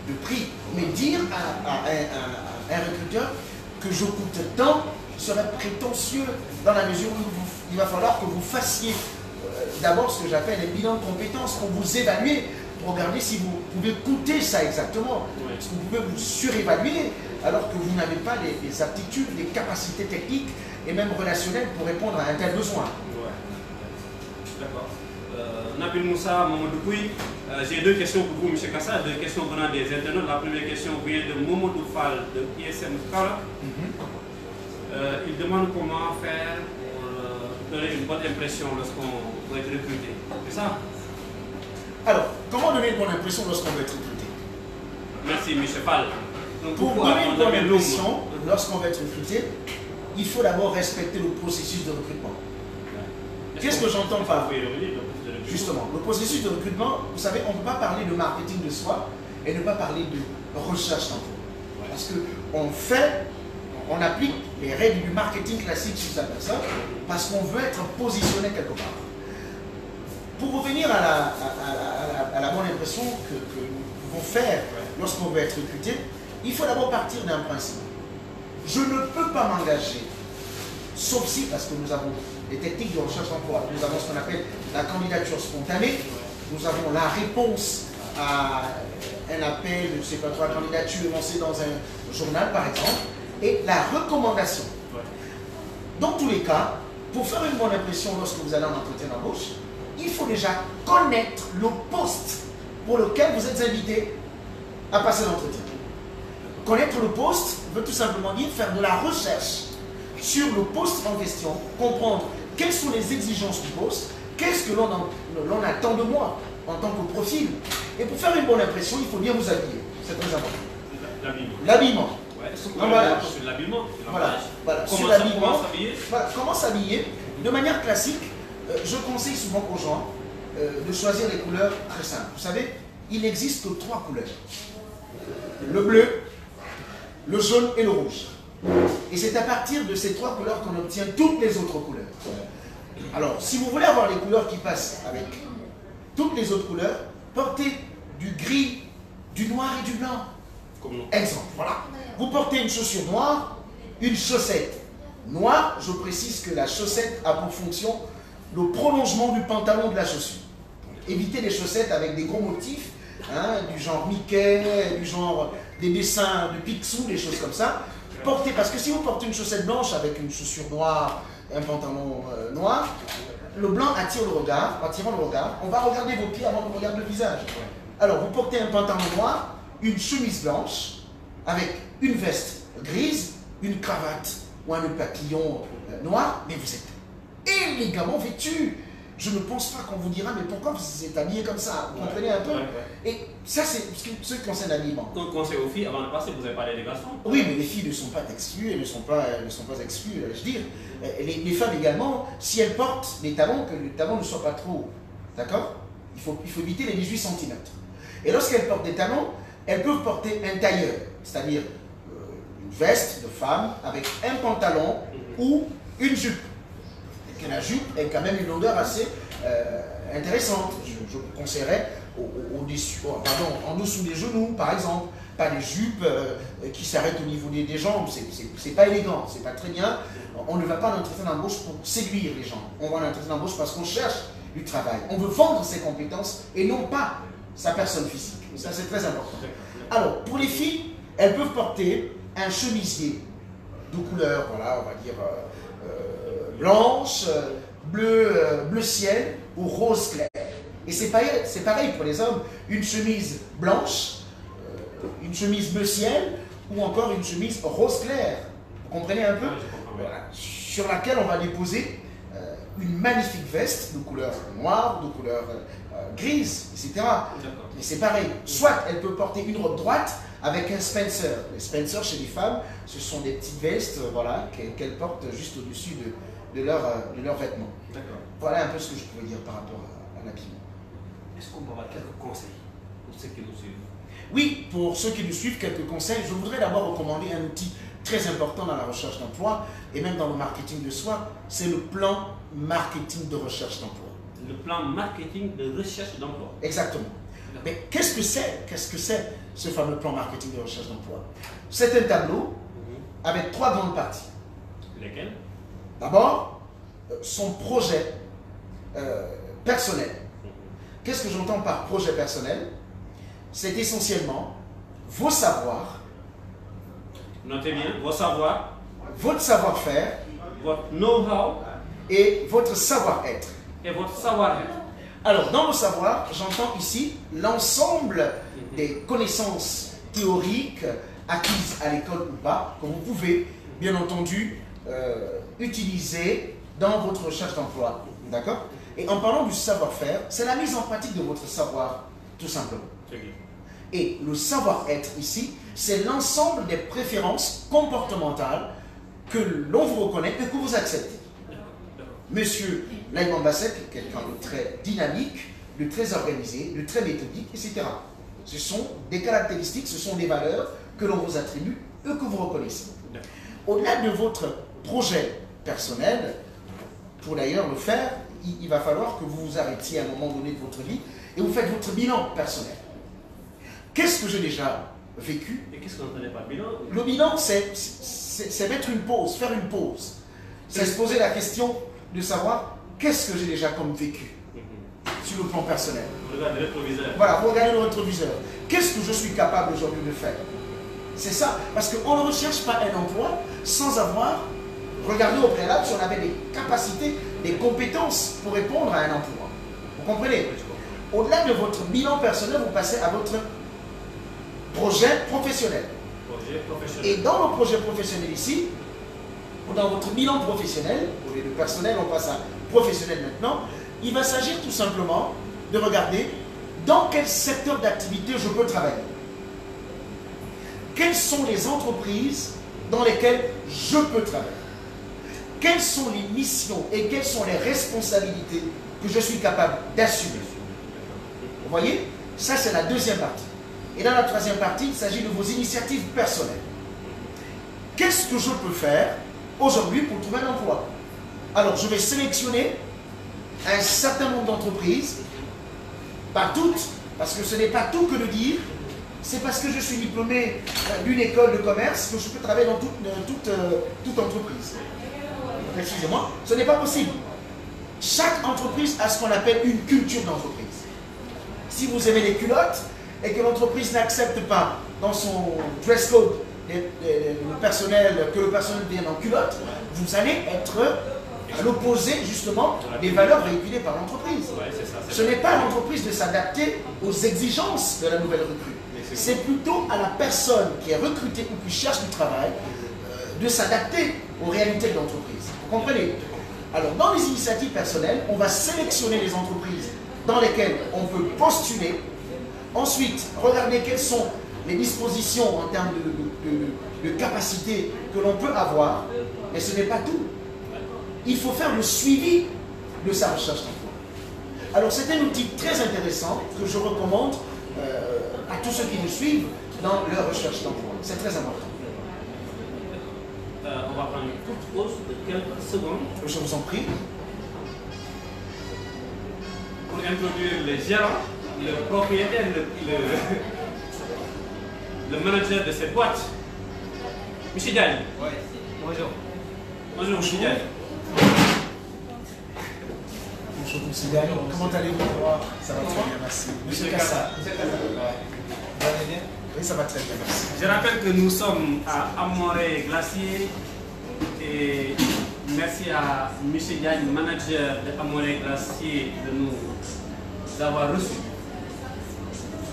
de prix. Mais dire à un recruteur que je coûte tant serait prétentieux dans la mesure où il va falloir que vous fassiez d'abord ce que j'appelle les bilans de compétences pour vous évaluer, pour regarder si vous pouvez coûter ça exactement. Oui. Parce que vous pouvez vous surévaluer alors que vous n'avez pas les aptitudes, les capacités techniques et même relationnelles pour répondre à un tel besoin. Ouais. D'accord. Nabil Moussa, Mamadou Pouy, j'ai deux questions pour vous, M. Kassa, deux questions venant des internautes. La première question vient de Momodou Fall de ISM Kala. Il demande comment faire pour donner une bonne impression lorsqu'on va être recruté. C'est ça? Alors, comment donner une bonne impression lorsqu'on veut être recruté? Merci, M. Fall. Donc, Pour pourquoi donner une on bonne appelle impression lorsqu'on va être recruté, il faut d'abord respecter le processus de recrutement. Qu'est-ce que j'entends par justement, le processus de recrutement, vous savez, on ne peut pas parler de marketing de soi et ne pas parler de recherche d'emploi. Parce qu'on applique les règles du marketing classique sur sa personne parce qu'on veut être positionné quelque part. Pour revenir à la bonne impression que nous pouvons faire lorsqu'on veut être recruté, il faut d'abord partir d'un principe. Je ne peux pas m'engager, sauf si, parce que nous avons les techniques de recherche d'emploi, nous avons ce qu'on appelle la candidature spontanée, nous avons la réponse à un appel, je ne sais pas trop, la candidature lancée dans un journal par exemple, et la recommandation. Dans tous les cas, pour faire une bonne impression lorsque vous allez en entretien d'embauche, il faut déjà connaître le poste pour lequel vous êtes invité à passer l'entretien. Connaître le poste veut tout simplement dire faire de la recherche sur le poste en question, comprendre quelles sont les exigences du poste, qu'est-ce que l'on attend de moi en tant que profil. Et pour faire une bonne impression, il faut bien vous habiller. C'est très important. L'habillement. Voilà. Sur l'habillement. Voilà. Sur l'habillement. Comment s'habiller? De manière classique, je conseille souvent aux gens de choisir les couleurs très simples. Vous savez, il n'existe que 3 couleurs. Le bleu, le jaune et le rouge. Et c'est à partir de ces 3 couleurs qu'on obtient toutes les autres couleurs. Alors, si vous voulez avoir les couleurs qui passent avec toutes les autres couleurs, portez du gris, du noir et du blanc. Exemple, voilà. Vous portez une chaussure noire, une chaussette noire. Je précise que la chaussette a pour fonction le prolongement du pantalon de la chaussure. Évitez les chaussettes avec des gros motifs, du genre Mickey, du genre des dessins de Picsou, des choses comme ça. Portez, parce que si vous portez une chaussette blanche avec une chaussure noire, un pantalon noir, le blanc attire le regard. En attirant le regard, on va regarder vos pieds avant de regarder le visage. Alors, vous portez un pantalon noir, une chemise blanche, avec une veste grise, une cravate ou un papillon noir, mais vous êtes élégamment vêtu. Je ne pense pas qu'on vous dira, mais pourquoi vous êtes habillé comme ça? Vous comprenez un peu? Et ça, c'est ce qui concerne l'habillement. Donc, conseil aux filles, avant de passer, vous avez parlé des garçons? Oui, mais les filles ne sont pas exclues, elles ne sont pas exclues, je veux dire. Les femmes également, si elles portent des talons, que les talons ne soient pas trop, d'accord? Il faut éviter les 18 cm. Et lorsqu'elles portent des talons, elles peuvent porter un tailleur, c'est-à-dire une veste de femme avec un pantalon ou une jupe. Et que la jupe ait quand même une odeur assez intéressante. Je vous conseillerais en dessous des genoux, par exemple. Pas des jupes qui s'arrêtent au niveau des jambes, c'est pas élégant, c'est pas très bien. On ne va pas en entretien d'embauche pour séduire les gens. On va en entretien d'embauche parce qu'on cherche du travail. On veut vendre ses compétences et non pas sa personne physique. Ça, c'est très important. Alors, pour les filles, elles peuvent porter un chemisier de couleur, voilà, on va dire blanche, bleu ciel ou rose clair. Et c'est pareil pour les hommes, une chemise blanche, une chemise bleu ciel ou encore une chemise rose clair. Vous comprenez un peu? Voilà. Sur laquelle on va déposer une magnifique veste de couleur noire, de couleur grise, etc. Mais c'est pareil. Soit elle peut porter une robe droite avec un Spencer. Les Spencer chez les femmes, ce sont des petites vestes voilà, qu'elles portent juste au-dessus de leurs vêtements. Voilà un peu ce que je pouvais dire par rapport à l'habillement. Est-ce qu'on peut avoir quelques conseils pour ceux qui nous suivent? Oui, pour ceux qui nous suivent, quelques conseils. Je voudrais d'abord recommander un outil très important dans la recherche d'emploi et même dans le marketing de soi, c'est le plan marketing de recherche d'emploi. Le plan marketing de recherche d'emploi. Exactement. Mais qu'est-ce que c'est ce fameux plan marketing de recherche d'emploi? C'est un tableau avec 3 grandes parties. Lesquelles? D'abord, son projet personnel. Qu'est-ce que j'entends par projet personnel? C'est essentiellement vos savoirs. Notez bien, vos savoirs, Votre savoir-faire votre know-how et votre savoir-être. et votre savoir-être. Alors, dans le savoir, j'entends ici l'ensemble des connaissances théoriques acquises à l'école ou pas, que vous pouvez, bien entendu, utiliser dans votre recherche d'emploi. D'accord? Et en parlant du savoir-faire, c'est la mise en pratique de votre savoir, tout simplement. Très bien. Et le savoir-être ici, c'est l'ensemble des préférences comportementales que l'on vous reconnaît et que vous acceptez. Monsieur Laïman Bassek est quelqu'un de très dynamique, de très organisé, de très méthodique, etc. Ce sont des caractéristiques, ce sont des valeurs que l'on vous attribue et que vous reconnaissez. Au-delà de votre projet personnel, pour d'ailleurs le faire, il va falloir que vous vous arrêtiez à un moment donné de votre vie et vous faites votre bilan personnel. Qu'est-ce que j'ai déjà vécu? Et qu'est-ce qu'on n'entendait pas bilan? Le bilan, c'est mettre une pause, faire une pause. C'est se poser la question de savoir qu'est-ce que j'ai déjà comme vécu sur le plan personnel. Regardez le rétroviseur. Voilà, vous regardez le rétroviseur. Qu'est-ce que je suis capable aujourd'hui de faire? C'est ça, parce qu'on ne recherche pas un emploi sans avoir regardé au préalable si on avait des capacités, des compétences pour répondre à un emploi. Vous comprenez? Au-delà de votre bilan personnel, vous passez à votre projet professionnel. Projet professionnel. Et dans le projet professionnel ici, ou dans votre bilan professionnel, au lieu de personnel, on passe à professionnel maintenant, il va s'agir tout simplement de regarder dans quel secteur d'activité je peux travailler. Quelles sont les entreprises dans lesquelles je peux travailler? Quelles sont les missions et quelles sont les responsabilités que je suis capable d'assumer? Vous voyez? Ça, c'est la deuxième partie. Et dans la troisième partie, il s'agit de vos initiatives personnelles. Qu'est-ce que je peux faire aujourd'hui pour trouver un emploi? Alors, je vais sélectionner un certain nombre d'entreprises, pas toutes, parce que ce n'est pas tout que de dire, c'est parce que je suis diplômé d'une école de commerce que je peux travailler dans toute entreprise. Excusez-moi, ce n'est pas possible. Chaque entreprise a ce qu'on appelle une culture d'entreprise. Si vous aimez les culottes et que l'entreprise n'accepte pas dans son dress code que le personnel vienne en culotte, vous allez être à l'opposé justement des valeurs véhiculées par l'entreprise. Ce n'est pas à l'entreprise de s'adapter aux exigences de la nouvelle recrue. C'est plutôt à la personne qui est recrutée ou qui cherche du travail de s'adapter aux réalités de l'entreprise. Vous comprenez? Alors, dans les initiatives personnelles, on va sélectionner les entreprises dans lesquelles on peut postuler. Ensuite, regarder quelles sont les dispositions en termes de capacité que l'on peut avoir. Mais ce n'est pas tout. Il faut faire le suivi de sa recherche d'emploi. Alors, c'est un outil très intéressant que je recommande à tous ceux qui nous suivent dans leur recherche d'emploi. C'est très important. On va prendre une courte pause de quelques secondes. Je vous en prie. Pour introduire le gérant, le propriétaire, le manager de cette boîte. Monsieur Diagne. Oui, bonjour. Bonjour, Monsieur Diagne. Bonjour, monsieur Diagne. Comment allez-vous? Ça va très bien, merci. Monsieur Kassa. Monsieur Kassa. Vous allez bien? Oui, ça va très bien, merci. Je rappelle que nous sommes à Amoré Glacier et merci à M. Diagne, manager de Amoré Glacier, de nous avoir reçus.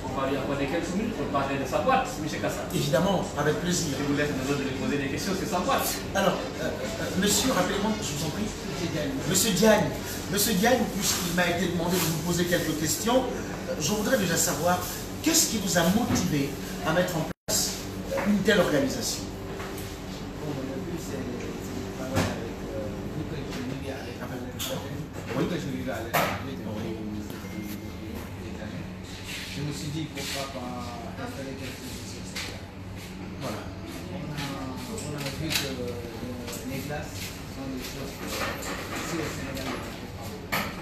On va lui accorder quelques minutes pour parler de sa boîte, M. Kassa. Évidemment, avec plaisir. Je vous laisse nous autres lui poser des questions sur sa boîte. Alors, monsieur, rappelez-moi, je vous en prie. Monsieur Diagne. Monsieur Diagne, puisqu'il m'a été demandé de vous poser quelques questions, je voudrais déjà savoir qu'est-ce qui vous a motivé à mettre en place une telle organisation? Bon, le but, c'est de travailler avec vous que je vivais à l'étranger. Vous que je vivais à l'étranger depuis des années. Je me suis dit pourquoi pas installer quelque chose sur cette terre. Voilà. On a vu que les glaces sont des choses que ici au Sénégal, on ne peut pas.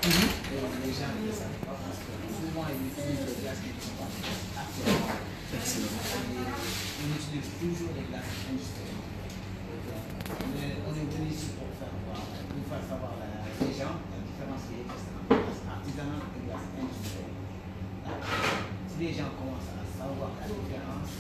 Et les gens ne le savent pas parce que souvent ils utilisent des glaces qui ne sont pas actuellement. On utilise toujours les glaces industrielles. On est venu ici pour faire voir, pour faire savoir les gens la différence qui existe entre les glaces artisanale et glace industrielle. Si les gens commencent à savoir la différence,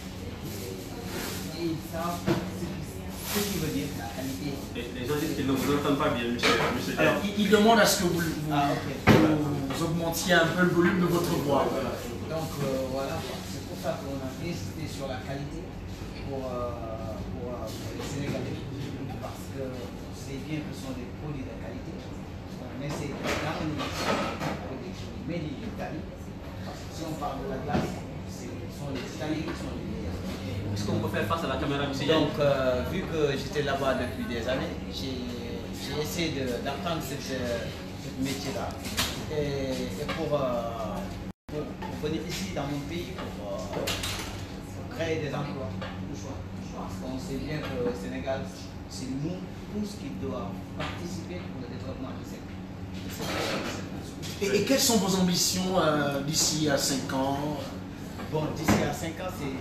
et ils savent ce qui veut dire la qualité. Les gens disent qu'ils ne vous entendent pas bien, monsieur. Alors, il demande à ce que vous augmentiez un peu le volume de votre voix. Donc voilà, c'est pour ça qu'on a insisté sur la qualité pour les Sénégalais. Parce que c'est bien que ce sont des produits de qualité. On essaie d'harmoniser avec des produits made in Italy. Parce que si on parle de la glace, ce sont les Italiens qui sont les meilleurs. Est-ce qu'on peut faire face à la caméra, monsieur? Donc, vu que j'étais là-bas depuis des années, j'ai essayé d'apprendre ce métier-là. Et pour venir ici dans mon pays, pour créer des emplois. Parce qu'on sait bien que au Sénégal, c'est nous tous qui doivent participer pour le développement du secteur. Et quelles sont vos ambitions d'ici à 5 ans? Bon, d'ici à 5 ans, c'est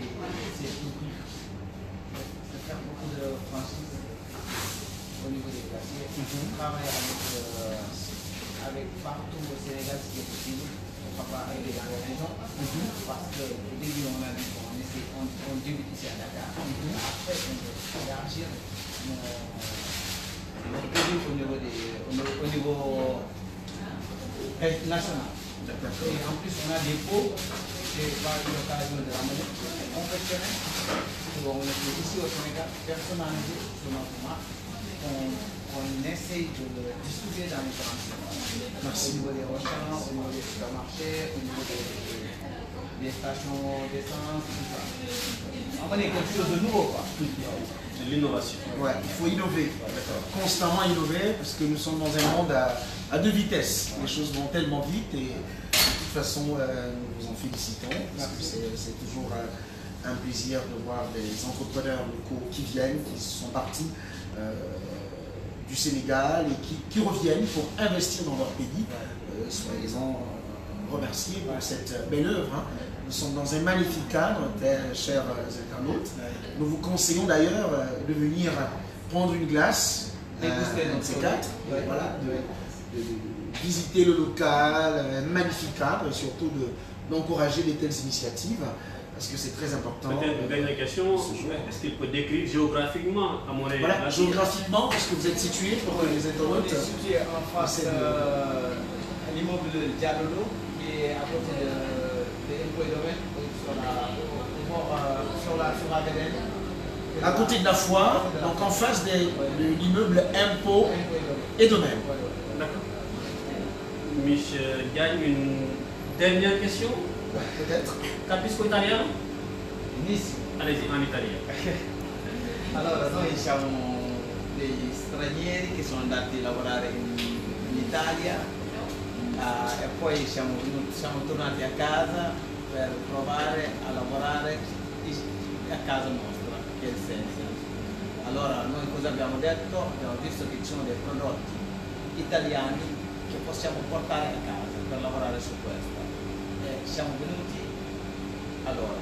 faire beaucoup de franchises au niveau des glaciers. Travailler avec partout au Sénégal si c'est possible. On ne va pas arriver dans les régions. Parce qu'au début, on a dit on débute ici à Dakar. Après, on veut élargir nos produits au niveau national. Et en plus, on a des pots. J'ai pas eu l'occasion de ramener confectionner. On est ici au Sénégal, personnalisé sur notre marque. On essaye de le distribuer dans les grands sites. Au niveau des restaurants, au niveau des supermarchés, au niveau des stations d'essence, tout ça. On est quelque chose de nouveau, quoi. C'est l'innovation. Ouais, il faut innover, constamment innover, parce que nous sommes dans un monde à deux vitesses. Les choses vont tellement vite et de toute façon, nous vous en félicitons, parce que c'est toujours un plaisir de voir des entrepreneurs locaux qui viennent, qui sont partis du Sénégal et qui reviennent pour investir dans leur pays. Soyez-en remerciés pour cette belle œuvre. Hein. Nous sommes dans un magnifique cadre, chers internautes. Nous vous conseillons d'ailleurs de venir prendre une glace, un de ces quatre, voilà, de visiter le local, un magnifique cadre et surtout d'encourager de telles initiatives parce que c'est très important. Peut-être une dernière question, est-ce qu'il peut décrire géographiquement à Montréal? Voilà, géographiquement, parce que vous êtes situé pour les internautes. On est situé en face de l'immeuble de Diallo, qui est à côté de l'Impôt et Domaine, sur la VDN. À côté de la foire, donc en face de l'immeuble Impôt et Domaine. D'accord. Monsieur Diagne, une dernière question? Peut-être. Capisco italiano? Benissimo. Allez-y, en italien. Allora, noi siamo degli stranieri che sono andati a lavorare in Italia e poi siamo tornati a casa per provare a lavorare a casa nostra, che è il senso. Allora, noi cosa abbiamo detto? Abbiamo visto che ci sono dei prodotti italiani che possiamo portare a casa per lavorare su questo. Siamo venuti allora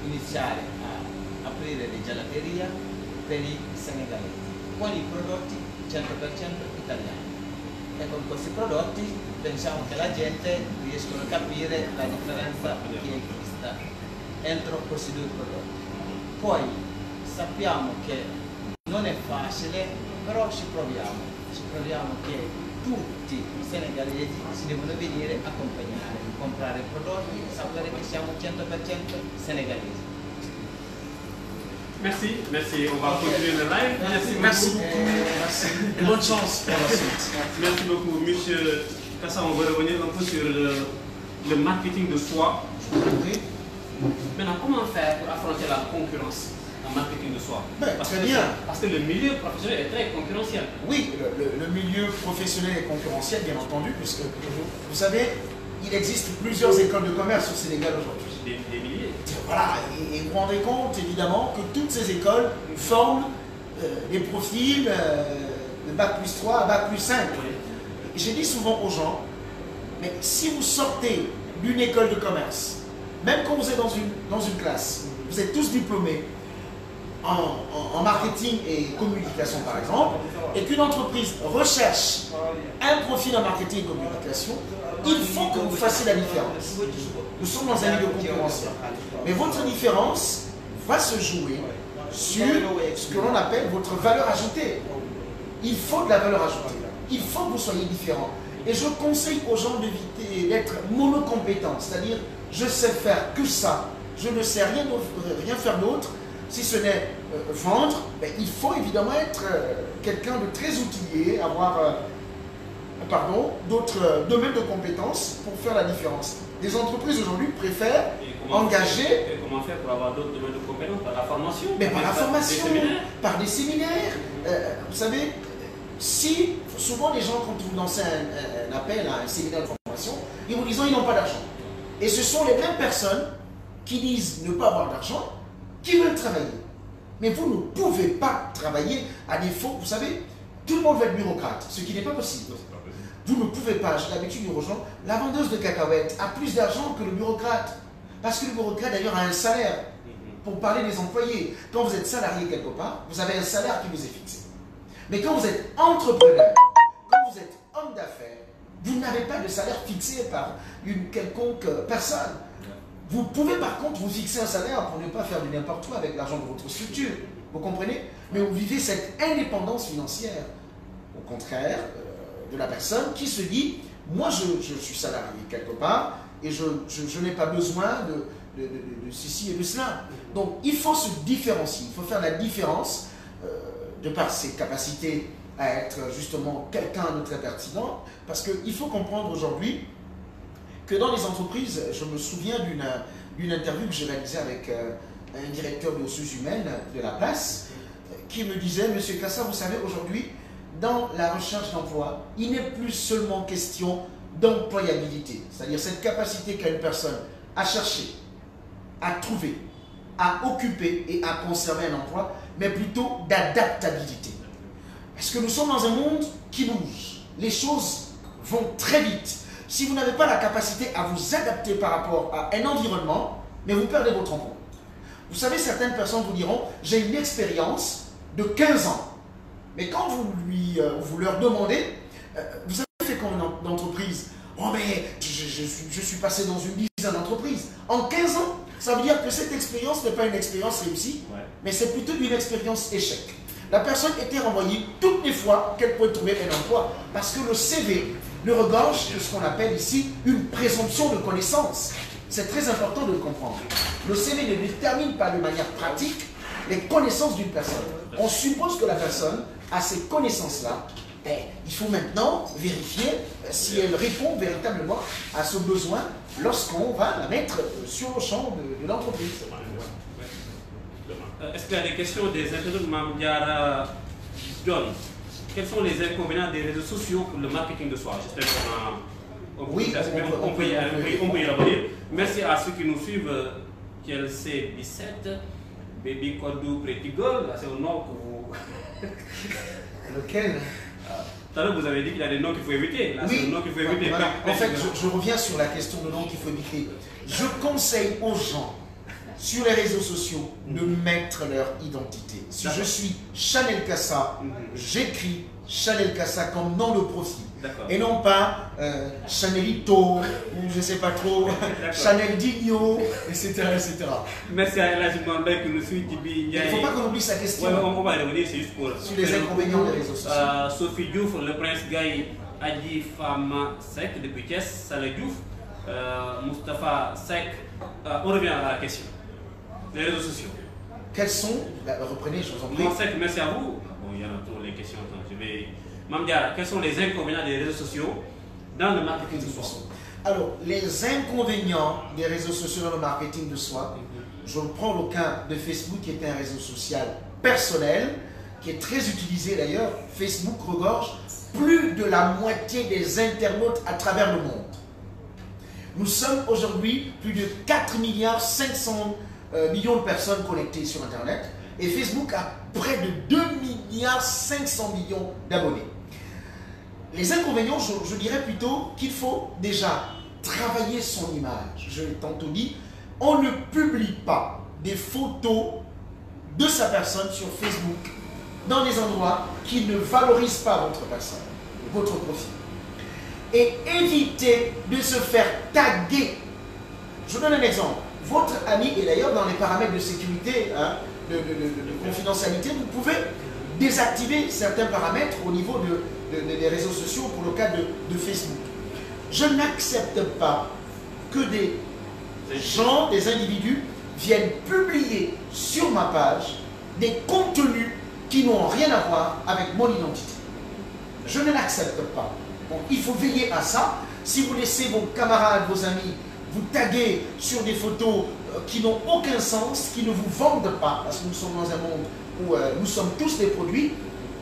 iniziare a aprire le gelaterie per i senegalesi con i prodotti 100% italiani e con questi prodotti pensiamo che la gente riesca a capire la differenza che esiste entro questi due prodotti. Poi sappiamo che non è facile, però ci proviamo che tutti i senegalesi si devono venire a accompagnare, comprare prodotti, sapere che siamo 100% senegalesi. Merci, on va continuer le live. Merci beaucoup. Merci. Et bonne chance pour la suite. Merci beaucoup, monsieur Kassa. On va revenir un peu sur le marketing de soi. Maintenant, comment faire pour affronter la concurrence en marketing de soi? Très bien. Parce que le milieu professionnel est très concurrentiel. Oui, le milieu professionnel est concurrentiel, bien entendu, puisque, vous savez, il existe plusieurs écoles de commerce au Sénégal aujourd'hui. Des milliers. Voilà, et vous vous rendez compte, évidemment, que toutes ces écoles forment des profils de Bac plus 3 à Bac plus 5. J'ai dit souvent aux gens, mais si vous sortez d'une école de commerce, même quand vous êtes dans une classe, vous êtes tous diplômés en marketing et communication par exemple, et qu'une entreprise recherche un profil en marketing et communication, Il faut que vous fassiez la différence. Nous sommes dans un milieu concurrentiel. Mais votre différence va se jouer sur ce que l'on appelle votre valeur ajoutée. Il faut de la valeur ajoutée. Il faut que vous soyez différent. Et je conseille aux gens d'éviter d'être monocompétents. C'est-à-dire, je sais faire que ça. Je ne sais rien faire d'autre. Si ce n'est vendre, ben, il faut évidemment être quelqu'un de très outillé, avoir d'autres domaines de compétences pour faire la différence. Les entreprises aujourd'hui préfèrent engager... Et comment faire pour avoir d'autres domaines de compétences? Par la formation? Mais par la formation, par des séminaires. Vous savez, si souvent les gens, quand vous lancez un appel à un séminaire de formation, ils vous disent qu'ils n'ont pas d'argent. Et ce sont les mêmes personnes qui disent ne pas avoir d'argent, qui veulent travailler. Mais vous ne pouvez pas travailler à défaut. Vous savez, tout le monde veut être bureaucrate, ce qui n'est pas possible. Vous ne pouvez pas, j'ai l'habitude de dire aux gens, la vendeuse de cacahuètes a plus d'argent que le bureaucrate. Parce que le bureaucrate d'ailleurs a un salaire. Pour parler des employés, quand vous êtes salarié quelque part, vous avez un salaire qui vous est fixé. Mais quand vous êtes entrepreneur, quand vous êtes homme d'affaires, vous n'avez pas de salaire fixé par une quelconque personne. Vous pouvez par contre vous fixer un salaire pour ne pas faire du n'importe quoi avec l'argent de votre structure. Vous comprenez? Mais vous vivez cette indépendance financière. Au contraire de la personne qui se dit, moi je suis salarié quelque part et je n'ai pas besoin de ceci et de cela. Donc il faut se différencier, il faut faire la différence de par ses capacités à être justement quelqu'un de très pertinent, parce qu'il faut comprendre aujourd'hui que dans les entreprises, je me souviens d'une interview que j'ai réalisée avec un directeur des ressources humaines de la place, qui me disait, Monsieur Kassa, vous savez, aujourd'hui, dans la recherche d'emploi, il n'est plus seulement question d'employabilité, c'est-à-dire cette capacité qu'a une personne à chercher, à trouver, à occuper et à conserver un emploi, mais plutôt d'adaptabilité. Parce que nous sommes dans un monde qui bouge. Les choses vont très vite. Si vous n'avez pas la capacité à vous adapter par rapport à un environnement, mais vous perdez votre emploi. Vous savez, certaines personnes vous diront, j'ai une expérience de 15 ans. Mais quand vous leur demandez, vous avez fait combien d'entreprises? Oh mais je suis passé dans une dizaine d'entreprises. En 15 ans, ça veut dire que cette expérience n'est pas une expérience réussie, mais c'est plutôt une expérience échec. La personne était renvoyée toutes les fois qu'elle pouvait trouver un emploi, parce que le CV ne regorge de ce qu'on appelle ici une présomption de connaissance. C'est très important de le comprendre. Le CV ne détermine pas de manière pratique les connaissances d'une personne. On suppose que la personne a ces connaissances-là. Il faut maintenant vérifier si elle répond véritablement à ce besoin lorsqu'on va la mettre sur le champ de l'entreprise. Est-ce qu'il y a des questions des internautes? Mamdiara John, quels sont les inconvénients des réseaux sociaux pour le marketing de soi? J'espère qu'on peut y revenir. Merci à ceux qui nous suivent. Chelsea Bissette, Baby Kodou Pretty Girl, c'est un nom que vous... Lequel? Tout à l'heure, vous avez dit qu'il y a des noms qu'il faut éviter. Là, oui, c'est un nom qu'il faut éviter. Voilà. En fait, je reviens sur la question de noms qu'il faut éviter. Je conseille aux gens sur les réseaux sociaux de mettre leur identité. Si je suis Chanel Kassa, j'écris Chanel Kassa comme nom de profil. Et non pas Chanelito, ou je ne sais pas trop, Chanel Digno, etc., etc. Merci à Elhadji Mambay qui nous suit. Il ne faut pas qu'on oublie sa question. On va y revenir, c'est juste pour... Sur les inconvénients des réseaux sociaux. Sophie Diouf, le prince Gaï, Adi Fama Sek depuis Thiès, Saleh Diouf, Moustapha Sek. On revient à la question. Les réseaux sociaux. Quels sont, reprenez, je vous en prie. Non, Sek, merci à vous. Bon, il y en a trop les questions. Je vais... Mamdia, quels sont les inconvénients des réseaux sociaux dans le marketing de soi? Alors, les inconvénients des réseaux sociaux dans le marketing de soi, je prends le cas de Facebook qui est un réseau social personnel, qui est très utilisé d'ailleurs. Facebook regorge plus de la moitié des internautes à travers le monde. Nous sommes aujourd'hui plus de 4 milliards 500 millions de personnes connectées sur Internet et Facebook a près de 2 milliards 500 millions d'abonnés. Les inconvénients, je dirais plutôt qu'il faut déjà travailler son image. Je l'ai tantôt dit, on ne publie pas des photos de sa personne sur Facebook dans des endroits qui ne valorisent pas votre personne, votre profil. et évitez de se faire taguer. Je vous donne un exemple. Votre ami, et d'ailleurs dans les paramètres de sécurité, hein, de confidentialité, vous pouvez désactiver certains paramètres au niveau des réseaux sociaux pour le cas de Facebook. Je n'accepte pas que des gens, des individus viennent publier sur ma page des contenus qui n'ont rien à voir avec mon identité. Je ne l'accepte pas. Donc, il faut veiller à ça. Si vous laissez vos camarades, vos amis, vous taguer sur des photos qui n'ont aucun sens, qui ne vous vendent pas, parce que nous sommes dans un monde où nous sommes tous des produits,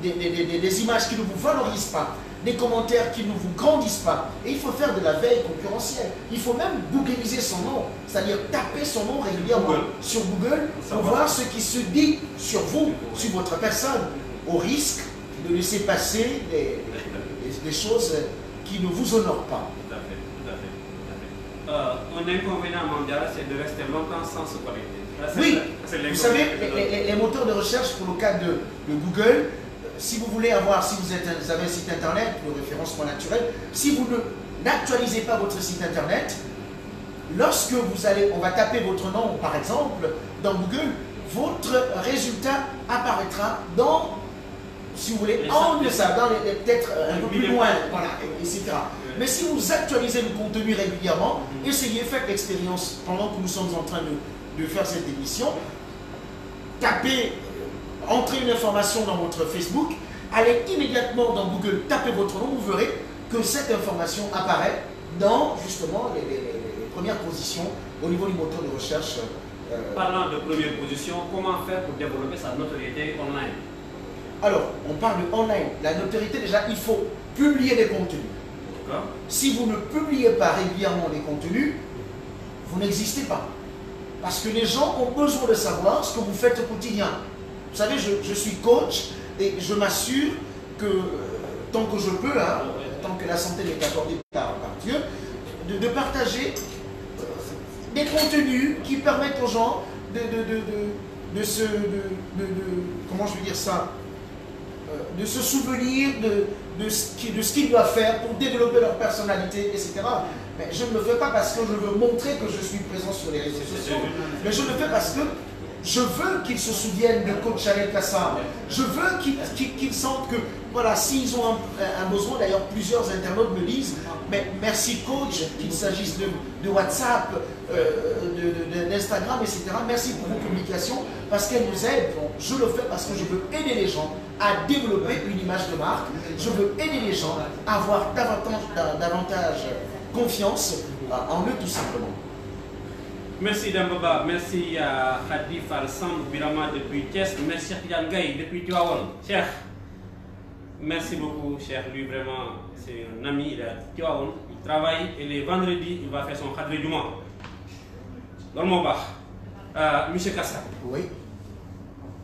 des images qui ne vous valorisent pas, des commentaires qui ne vous grandissent pas. Et il faut faire de la veille concurrentielle. Il faut même googliser son nom, c'est-à-dire taper son nom régulièrement sur Google pour voir ce qui se dit sur vous, sur votre personne, au risque de laisser passer des choses qui ne vous honorent pas. Tout à fait, tout à fait, tout à fait. Un inconvénient mondial, c'est de rester longtemps sans se connecter. Oui, vous savez, les moteurs de recherche pour le cas de Google, si vous voulez avoir, si vous avez un site internet, le référencement naturel, si vous n'actualisez pas votre site internet, lorsque vous allez, on va taper votre nom par exemple dans Google, votre résultat apparaîtra dans, si vous voulez, en deçà, dans peut-être un peu plus loin, voilà, etc. Mais si vous actualisez le contenu régulièrement, essayez, faites l'expérience pendant que nous sommes en train de faire cette émission, tapez, entrez une information dans votre Facebook, allez immédiatement dans Google, tapez votre nom, vous verrez que cette information apparaît dans justement les premières positions au niveau du moteur de recherche. Parlant de première position, comment faire pour développer sa notoriété online? Alors, on parle de online. La notoriété, déjà, il faut publier des contenus. Si vous ne publiez pas régulièrement des contenus, vous n'existez pas. Parce que les gens ont besoin de savoir ce que vous faites au quotidien. Vous savez, je suis coach et je m'assure que, tant que je peux, hein, tant que la santé m'est accordée par Dieu, de partager des contenus qui permettent aux gens comment je vais dire ça, de se souvenir de ce qu'ils doivent faire pour développer leur personnalité, etc. Mais je ne le fais pas parce que je veux montrer que je suis présent sur les réseaux sociaux, mais je le fais parce que je veux qu'ils se souviennent de coach Chanel Kassam. Je veux qu'ils sentent que, voilà, s'ils ont un besoin, d'ailleurs plusieurs internautes me disent, mais merci coach, qu'il s'agisse de WhatsApp, d'Instagram, etc. Merci pour vos publications, parce qu'elles nous aident. Donc, je le fais parce que je veux aider les gens à développer une image de marque. Je veux aider les gens à avoir davantage confiance en eux, tout simplement. Merci Dambaba, merci à Khadi Falsam Birama depuis Thiès, merci Kylian Gaye depuis Tivaouane. Cheikh, merci beaucoup, Cheikh. Lui, vraiment, c'est un ami, il est à Tivaouane, il travaille et les vendredis, il va faire son cadre du mois. Dans mon bar, Monsieur Kassam. Oui.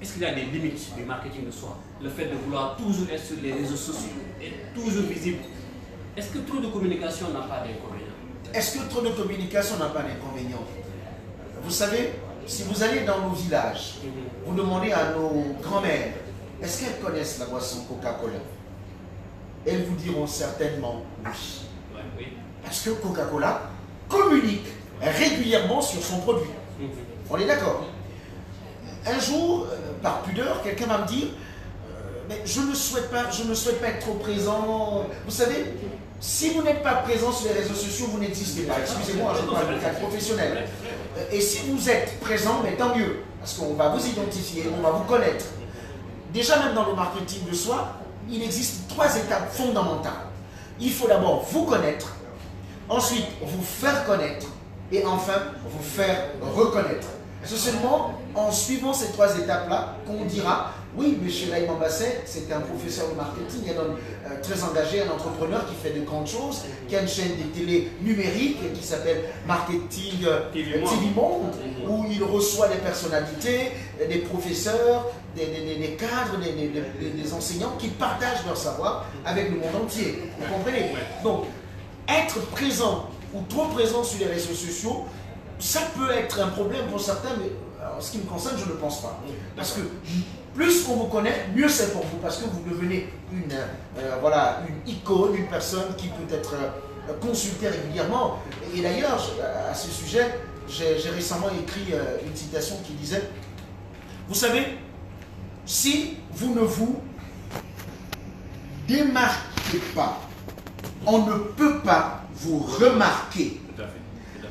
Est-ce qu'il y a des limites du marketing de soi? Le fait de vouloir toujours être sur les réseaux sociaux, être toujours visible. Est-ce que trop de communication n'a pas d'inconvénients? Est-ce que trop de communication n'a pas d'inconvénients? Vous savez, si vous allez dans nos villages, vous demandez à nos grands-mères, est-ce qu'elles connaissent la boisson Coca-Cola? Elles vous diront certainement oui. Oui. Parce que Coca-Cola communique régulièrement sur son produit. On est d'accord? Un jour, par pudeur, quelqu'un va me dire, mais je ne souhaite pas être trop présent. Vous savez, si vous n'êtes pas présent sur les réseaux sociaux, vous n'existez pas. Excusez-moi, je parle de cadre professionnel. Et si vous êtes présent, mais tant mieux, parce qu'on va vous identifier, on va vous connaître. Déjà, même dans le marketing de soi, il existe 3 étapes fondamentales. Il faut d'abord vous connaître, ensuite vous faire connaître, et enfin vous faire reconnaître. C'est seulement en suivant ces 3 étapes-là qu'on dira, oui, M. Raymond Basset, c'est un professeur de marketing, un homme très engagé, un entrepreneur qui fait de grandes choses, qui a une chaîne de télé numérique qui s'appelle Marketing TV Monde, où il reçoit des personnalités, des professeurs, des cadres, des enseignants qui partagent leur savoir avec le monde entier. Vous comprenez? Donc, être présent ou trop présent sur les réseaux sociaux, ça peut être un problème pour certains, mais En ce qui me concerne, je ne pense pas. Parce que plus on vous connaît, mieux c'est pour vous. Parce que vous devenez voilà, une icône, une personne qui peut être consultée régulièrement. Et d'ailleurs, à ce sujet, j'ai récemment écrit une citation qui disait, vous savez, si vous ne vous démarquez pas, on ne peut pas vous remarquer. Tout à fait.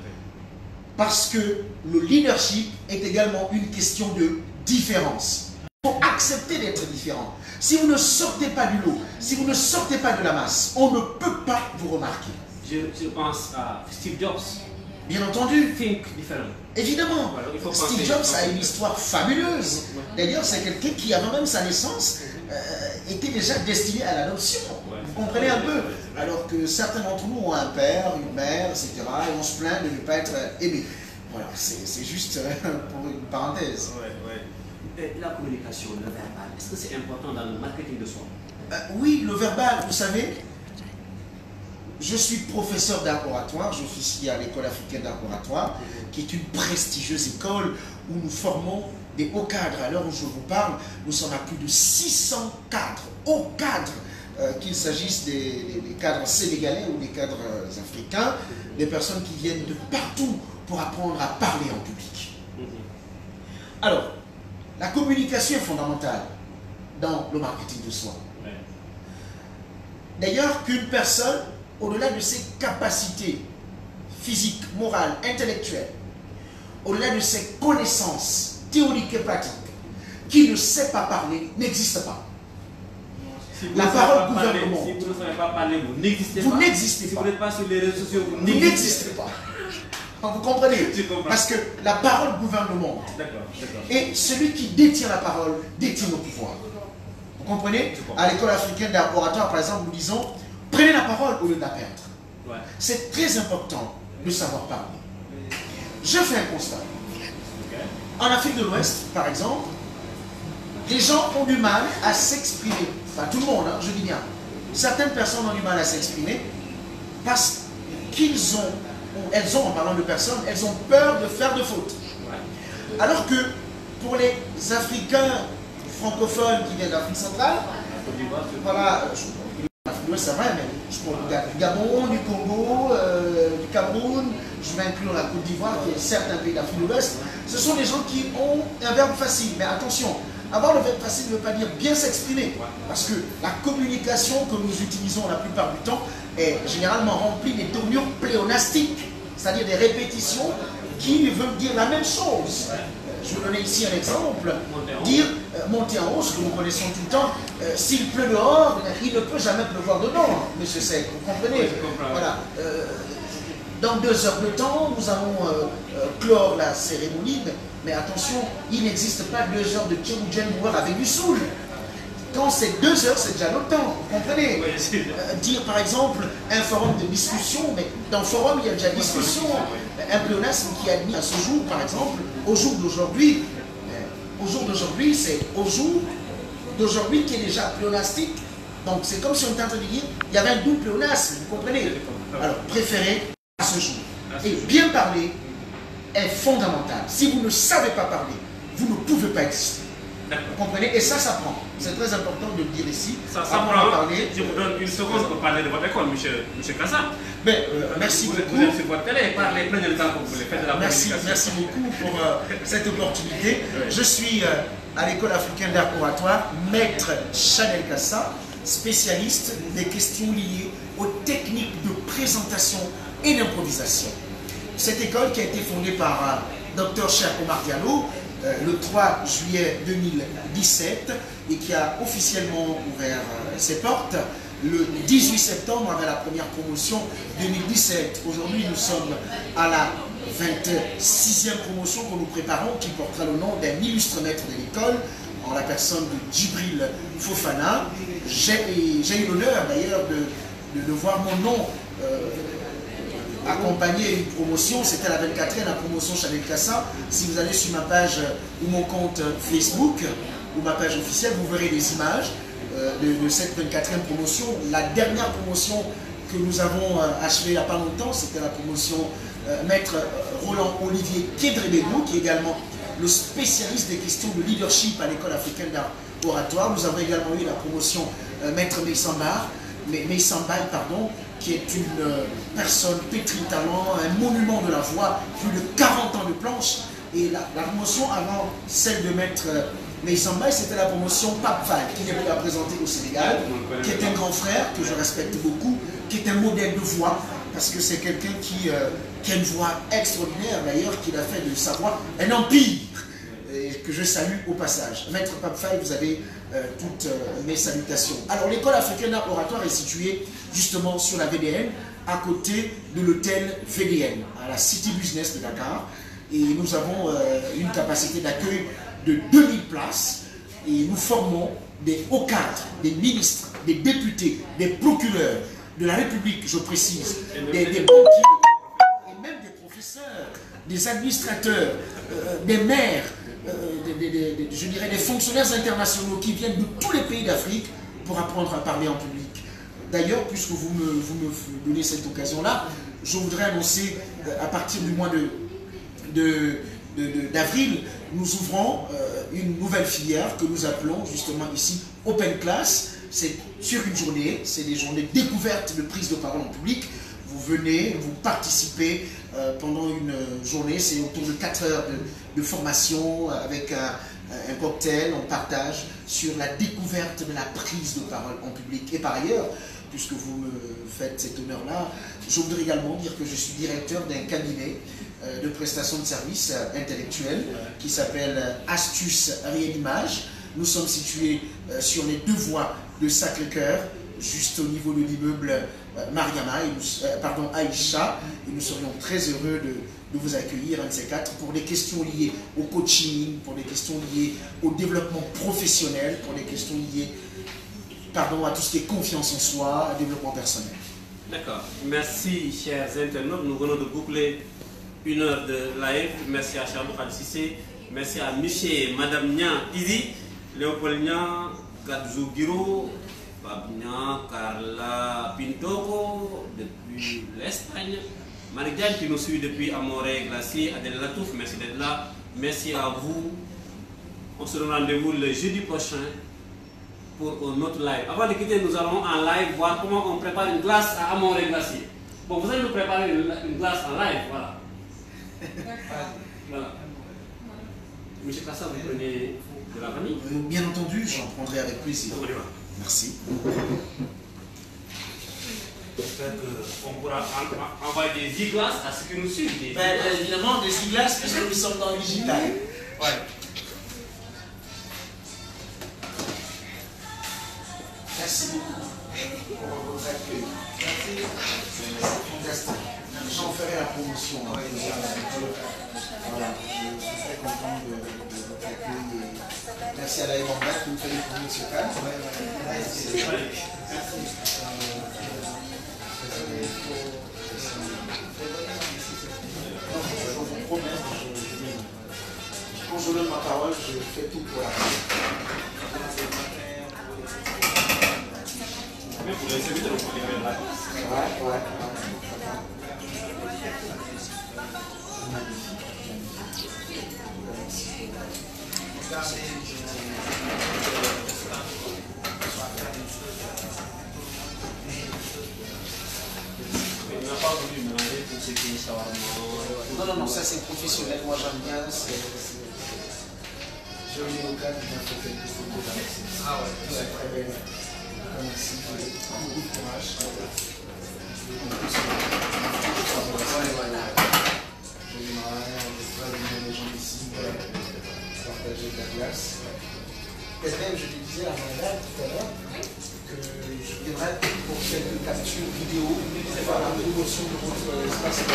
Parce que le leadership est également une question de différence. Il faut accepter d'être différent. Si vous ne sortez pas du lot, si vous ne sortez pas de la masse, on ne peut pas vous remarquer. Je pense à Steve Jobs. Bien entendu. Think different. Évidemment. Voilà, il faut Steve penser, Jobs a une histoire fabuleuse. D'ailleurs, c'est quelqu'un qui, avant même sa naissance, était déjà destiné à l'adoption. Ouais. Vous comprenez un peu? Alors que certains d'entre nous ont un père, une mère, etc. Et on se plaint de ne pas être aimé. Voilà, c'est juste pour une parenthèse. Et la communication, le verbal, est-ce que c'est important dans le marketing de soi? Oui, le verbal, vous savez, je suis professeur d'art oratoire, j'officie à l'école africaine d'art oratoire, qui est une prestigieuse école où nous formons des hauts cadres. À l'heure où je vous parle, nous sommes à plus de 600 cadres, hauts cadres, qu'il s'agisse des cadres sénégalais ou des cadres africains, des personnes qui viennent de partout pour apprendre à parler en public. Alors, la communication est fondamentale dans le marketing de soi. D'ailleurs, qu'une personne, au-delà de ses capacités physiques, morales, intellectuelles, au-delà de ses connaissances théoriques et pratiques, qui ne sait pas parler, n'existe pas. Si la parole gouverne le monde. Si vous ne savez pas parler, vous n'existez pas. Vous n'existez pas. Si vous n'êtes pas sur les réseaux sociaux, vous n'existez pas. Vous comprenez? Parce que la parole gouverne le monde. D'accord. Et celui qui détient la parole détient le pouvoir. Vous comprenez? À l'école africaine d'art oratoire, par exemple, nous disons, prenez la parole au lieu de la perdre. Ouais. C'est très important de savoir parler. Je fais un constat. En Afrique de l'Ouest, par exemple, les gens ont du mal à s'exprimer. Pas tout le monde, hein, je dis bien. Certaines personnes ont du mal à s'exprimer parce elles ont, en parlant de personnes, elles ont peur de faire de fautes. Ouais. Alors que pour les Africains francophones qui viennent d'Afrique centrale, voilà, c'est vrai, mais je parle du Gabon, du Congo, du Cameroun, je vais inclure la Côte d'Ivoire, qui est certes un pays d'Afrique de l'Ouest, ce sont des gens qui ont un verbe facile. Mais attention, avoir le verbe facile ne veut pas dire bien s'exprimer, parce que la communication que nous utilisons la plupart du temps est généralement remplie des tournures pléonastiques, c'est-à-dire des répétitions qui veulent dire la même chose. Je vais donner ici un exemple, dire monter en haut, ce que nous connaissons tout le temps, s'il pleut dehors, il ne peut jamais pleuvoir dedans, monsieur Sec, vous comprenez? Voilà. Dans 2 heures de temps, nous allons clore la cérémonie, mais attention, il n'existe pas 2 heures de Tchéroudjen boire avec du soul. Quand c'est 2 heures, c'est déjà notre temps, vous comprenez? Dire par exemple un forum de discussion, mais dans le forum il y a déjà discussion. Un pléonasme qui a mis à ce jour, par exemple, au jour d'aujourd'hui, c'est au jour d'aujourd'hui qui est déjà pléonastique. Donc c'est comme si on était en train de dire, il y avait un double pléonasme, vous comprenez? Alors préférez à ce jour. Et bien parler est fondamental. Si vous ne savez pas parler, vous ne pouvez pas exister. Vous comprenez? Et ça s'apprend. C'est très important de le dire ici. Ça s'apprend. Je vous donne une seconde pour parler de votre école, monsieur Kassa. Merci beaucoup. Vous êtes sur votre télé, parlez, prenez le temps que vous voulez, faites de la communication. Merci beaucoup pour cette opportunité. Je suis à l'école africaine d'art oratoire, maître Chanel Kassa, spécialiste des questions liées aux techniques de présentation et d'improvisation. Cette école qui a été fondée par Dr Cheikh Omar Diallo le 3 juillet 2017 et qui a officiellement ouvert ses portes le 18 septembre avec la première promotion 2017. Aujourd'hui, nous sommes à la 26e promotion que nous préparons qui portera le nom d'un illustre maître de l'école en la personne de Djibril Fofana. J'ai eu l'honneur d'ailleurs de voir mon nom accompagner une promotion, c'était la 24e, la promotion Chanel Kassa. Si vous allez sur ma page ou mon compte Facebook ou ma page officielle, vous verrez des images de cette 24e promotion. La dernière promotion que nous avons achevée il n'y a pas longtemps, c'était la promotion Maître Roland Olivier Kédrébégou, qui est également le spécialiste des questions de leadership à l'école africaine d'art oratoire. Nous avons également eu la promotion Maître Meissambay, pardon, qui est une personne pétrie de talent, un monument de la voix, plus de 40 ans de planche. Et la promotion avant celle de Maître Meissambay, c'était la promotion Pape Faye, qui n'est plus à présenter au Sénégal, qui est un grand frère que je respecte beaucoup, qui est un modèle de voix, parce que c'est quelqu'un qui a une voix extraordinaire, d'ailleurs, qui a fait de sa voix un empire, et que je salue au passage. Maître Pape Faye, vous avez toutes mes salutations. Alors, l'école africaine d'art oratoire est située justement sur la VDN, à côté de l'hôtel VDN, à la City Business de Dakar. Et nous avons une capacité d'accueil de 2000 places. Et nous formons des hauts cadres, des ministres, des députés, des procureurs de la République, je précise, des banquiers, et même des professeurs, des administrateurs, des maires, je dirais des fonctionnaires internationaux qui viennent de tous les pays d'Afrique pour apprendre à parler en public. D'ailleurs, puisque vous me donnez cette occasion-là, je voudrais annoncer à partir du mois d'avril, nous ouvrons une nouvelle filière que nous appelons justement ici Open Class. C'est sur une journée, c'est des journées découvertes de prise de parole en public. Vous venez, vous participez pendant une journée, c'est autour de 4 heures de formation avec un cocktail, on partage sur la découverte de la prise de parole en public. Et par ailleurs, puisque vous me faites cet honneur-là, je voudrais également dire que je suis directeur d'un cabinet de prestation de services intellectuels qui s'appelle Astuce Réelle Image. Nous sommes situés sur les 2 voies de Sacré-Cœur, juste au niveau de l'immeuble Aïcha, et nous serions très heureux de vous accueillir, un de ces 4, pour des questions liées au coaching, pour des questions liées au développement professionnel, pour des questions liées à tout ce qui est confiance en soi, développement personnel. D'accord. Merci, chers internautes. Nous venons de boucler 1 heure de live. Merci à Charles Sissé. Merci à Michel et Madame Nia Izi, Léopold Nia, Gadzou Giro, Fab Nia, Carla Pintoco, depuis l'Espagne. Marie-Diane qui nous suit depuis Amoré Glacier, Adèle Latouf, merci d'être là. Merci à vous. On se donne rendez-vous le jeudi prochain pour un autre live. Avant de quitter, nous allons en live voir comment on prépare une glace à Amoré Glacier. Bon, vous allez nous préparer une glace en live, voilà. Voilà. Monsieur Kassa, vous prenez de la vanille? Bien entendu, j'en prendrai avec plaisir. Merci. J'espère qu'on pourra envoyer des e-glaces à ceux qui nous suivent. Évidemment, des e-glaces puisque nous sommes dans le digital. Ouais. Merci beaucoup pour votre accueil. Merci. C'est fantastique. J'en ferai la promotion. Voilà. Je suis très content de votre accueil. Merci à la Emanda qui nous fait découvrir ce cadre. Merci. Je vous promets, quand je donne ma parole, je fais tout pour la Mais vous laissez vite, on peut les faire là. Ouais. Il n'a pas voulu mélanger tout ce qui est shawarma. Non, ça c'est professionnel, moi j'aime bien. J'ai eu l'occasion de faire quelques photos là. Ah ouais, c'est très bien. Merci, beaucoup de courage. Les gens ici partager de la glace. Et même, je te disais à Madame tout à l'heure que je viendrai pour quelques captures vidéo faire la promotion de votre espace. Je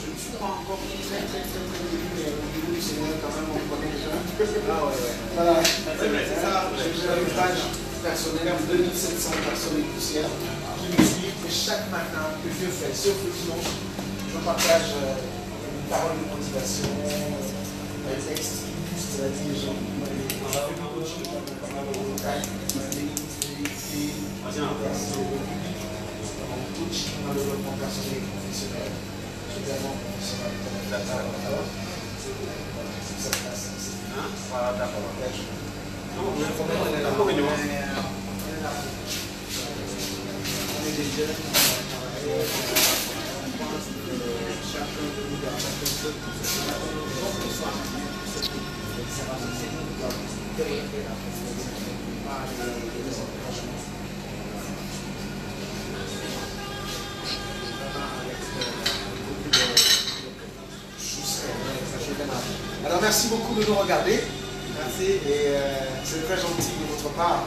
ne suis pas encore très connu, mais au niveau du Sénégal, quand même, on connaît déjà. Voilà. J'ai une page personnelle de 2700 personnes et poussières qui me suivent et chaque matin que je fais, sauf le dimanche, je partage une parole de motivation, un texte qui booste la vie des gens. On a fait un coaching pas mal au local, on a des coaching en développement personnel et professionnel. également professeur d'accord. Ah, d'accord. Non, vous êtes formé, on est là. On est des jeunes, on pense que chacun de nous doit faire quelque chose pour se faire que soit ça va se faire, nous doit créer la pas les encouragements. Alors merci beaucoup de nous regarder. Merci et c'est très gentil de votre part.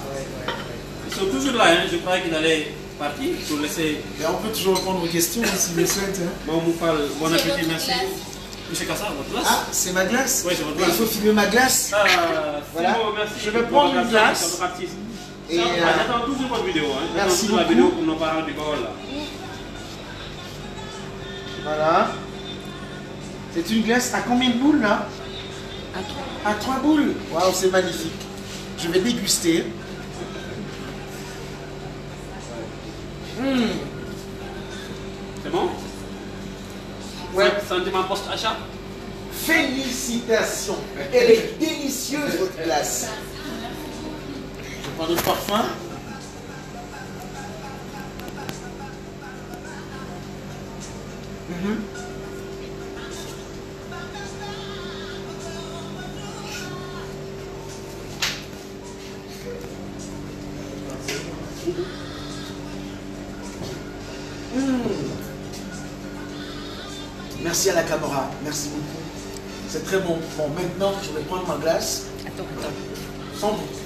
Ils sont toujours là, hein. Je croyais qu'il allait partir pour laisser. Et on peut toujours répondre aux questions si vous le souhaitez. Bon appétit, merci. Monsieur Kassar, votre glace? Ah, c'est ma glace? Oui, c'est votre glace. Il faut filmer ma glace. Voilà. Bon, merci. Je vais prendre une glace. Et j'attends toujours votre vidéo. Hein. Merci beaucoup. La vidéo pour nos parents du Gaulle. Voilà. C'est une glace à combien de boules là? À 3 boules. Waouh, c'est magnifique. Je vais déguster. C'est bon? Ouais. Sentiment post-achat? Félicitations. Elle est délicieuse votre glace. Je prends le parfum. Merci à la caméra, merci beaucoup. C'est très bon. Bon, maintenant, je vais prendre ma glace. Attends. Sans doute.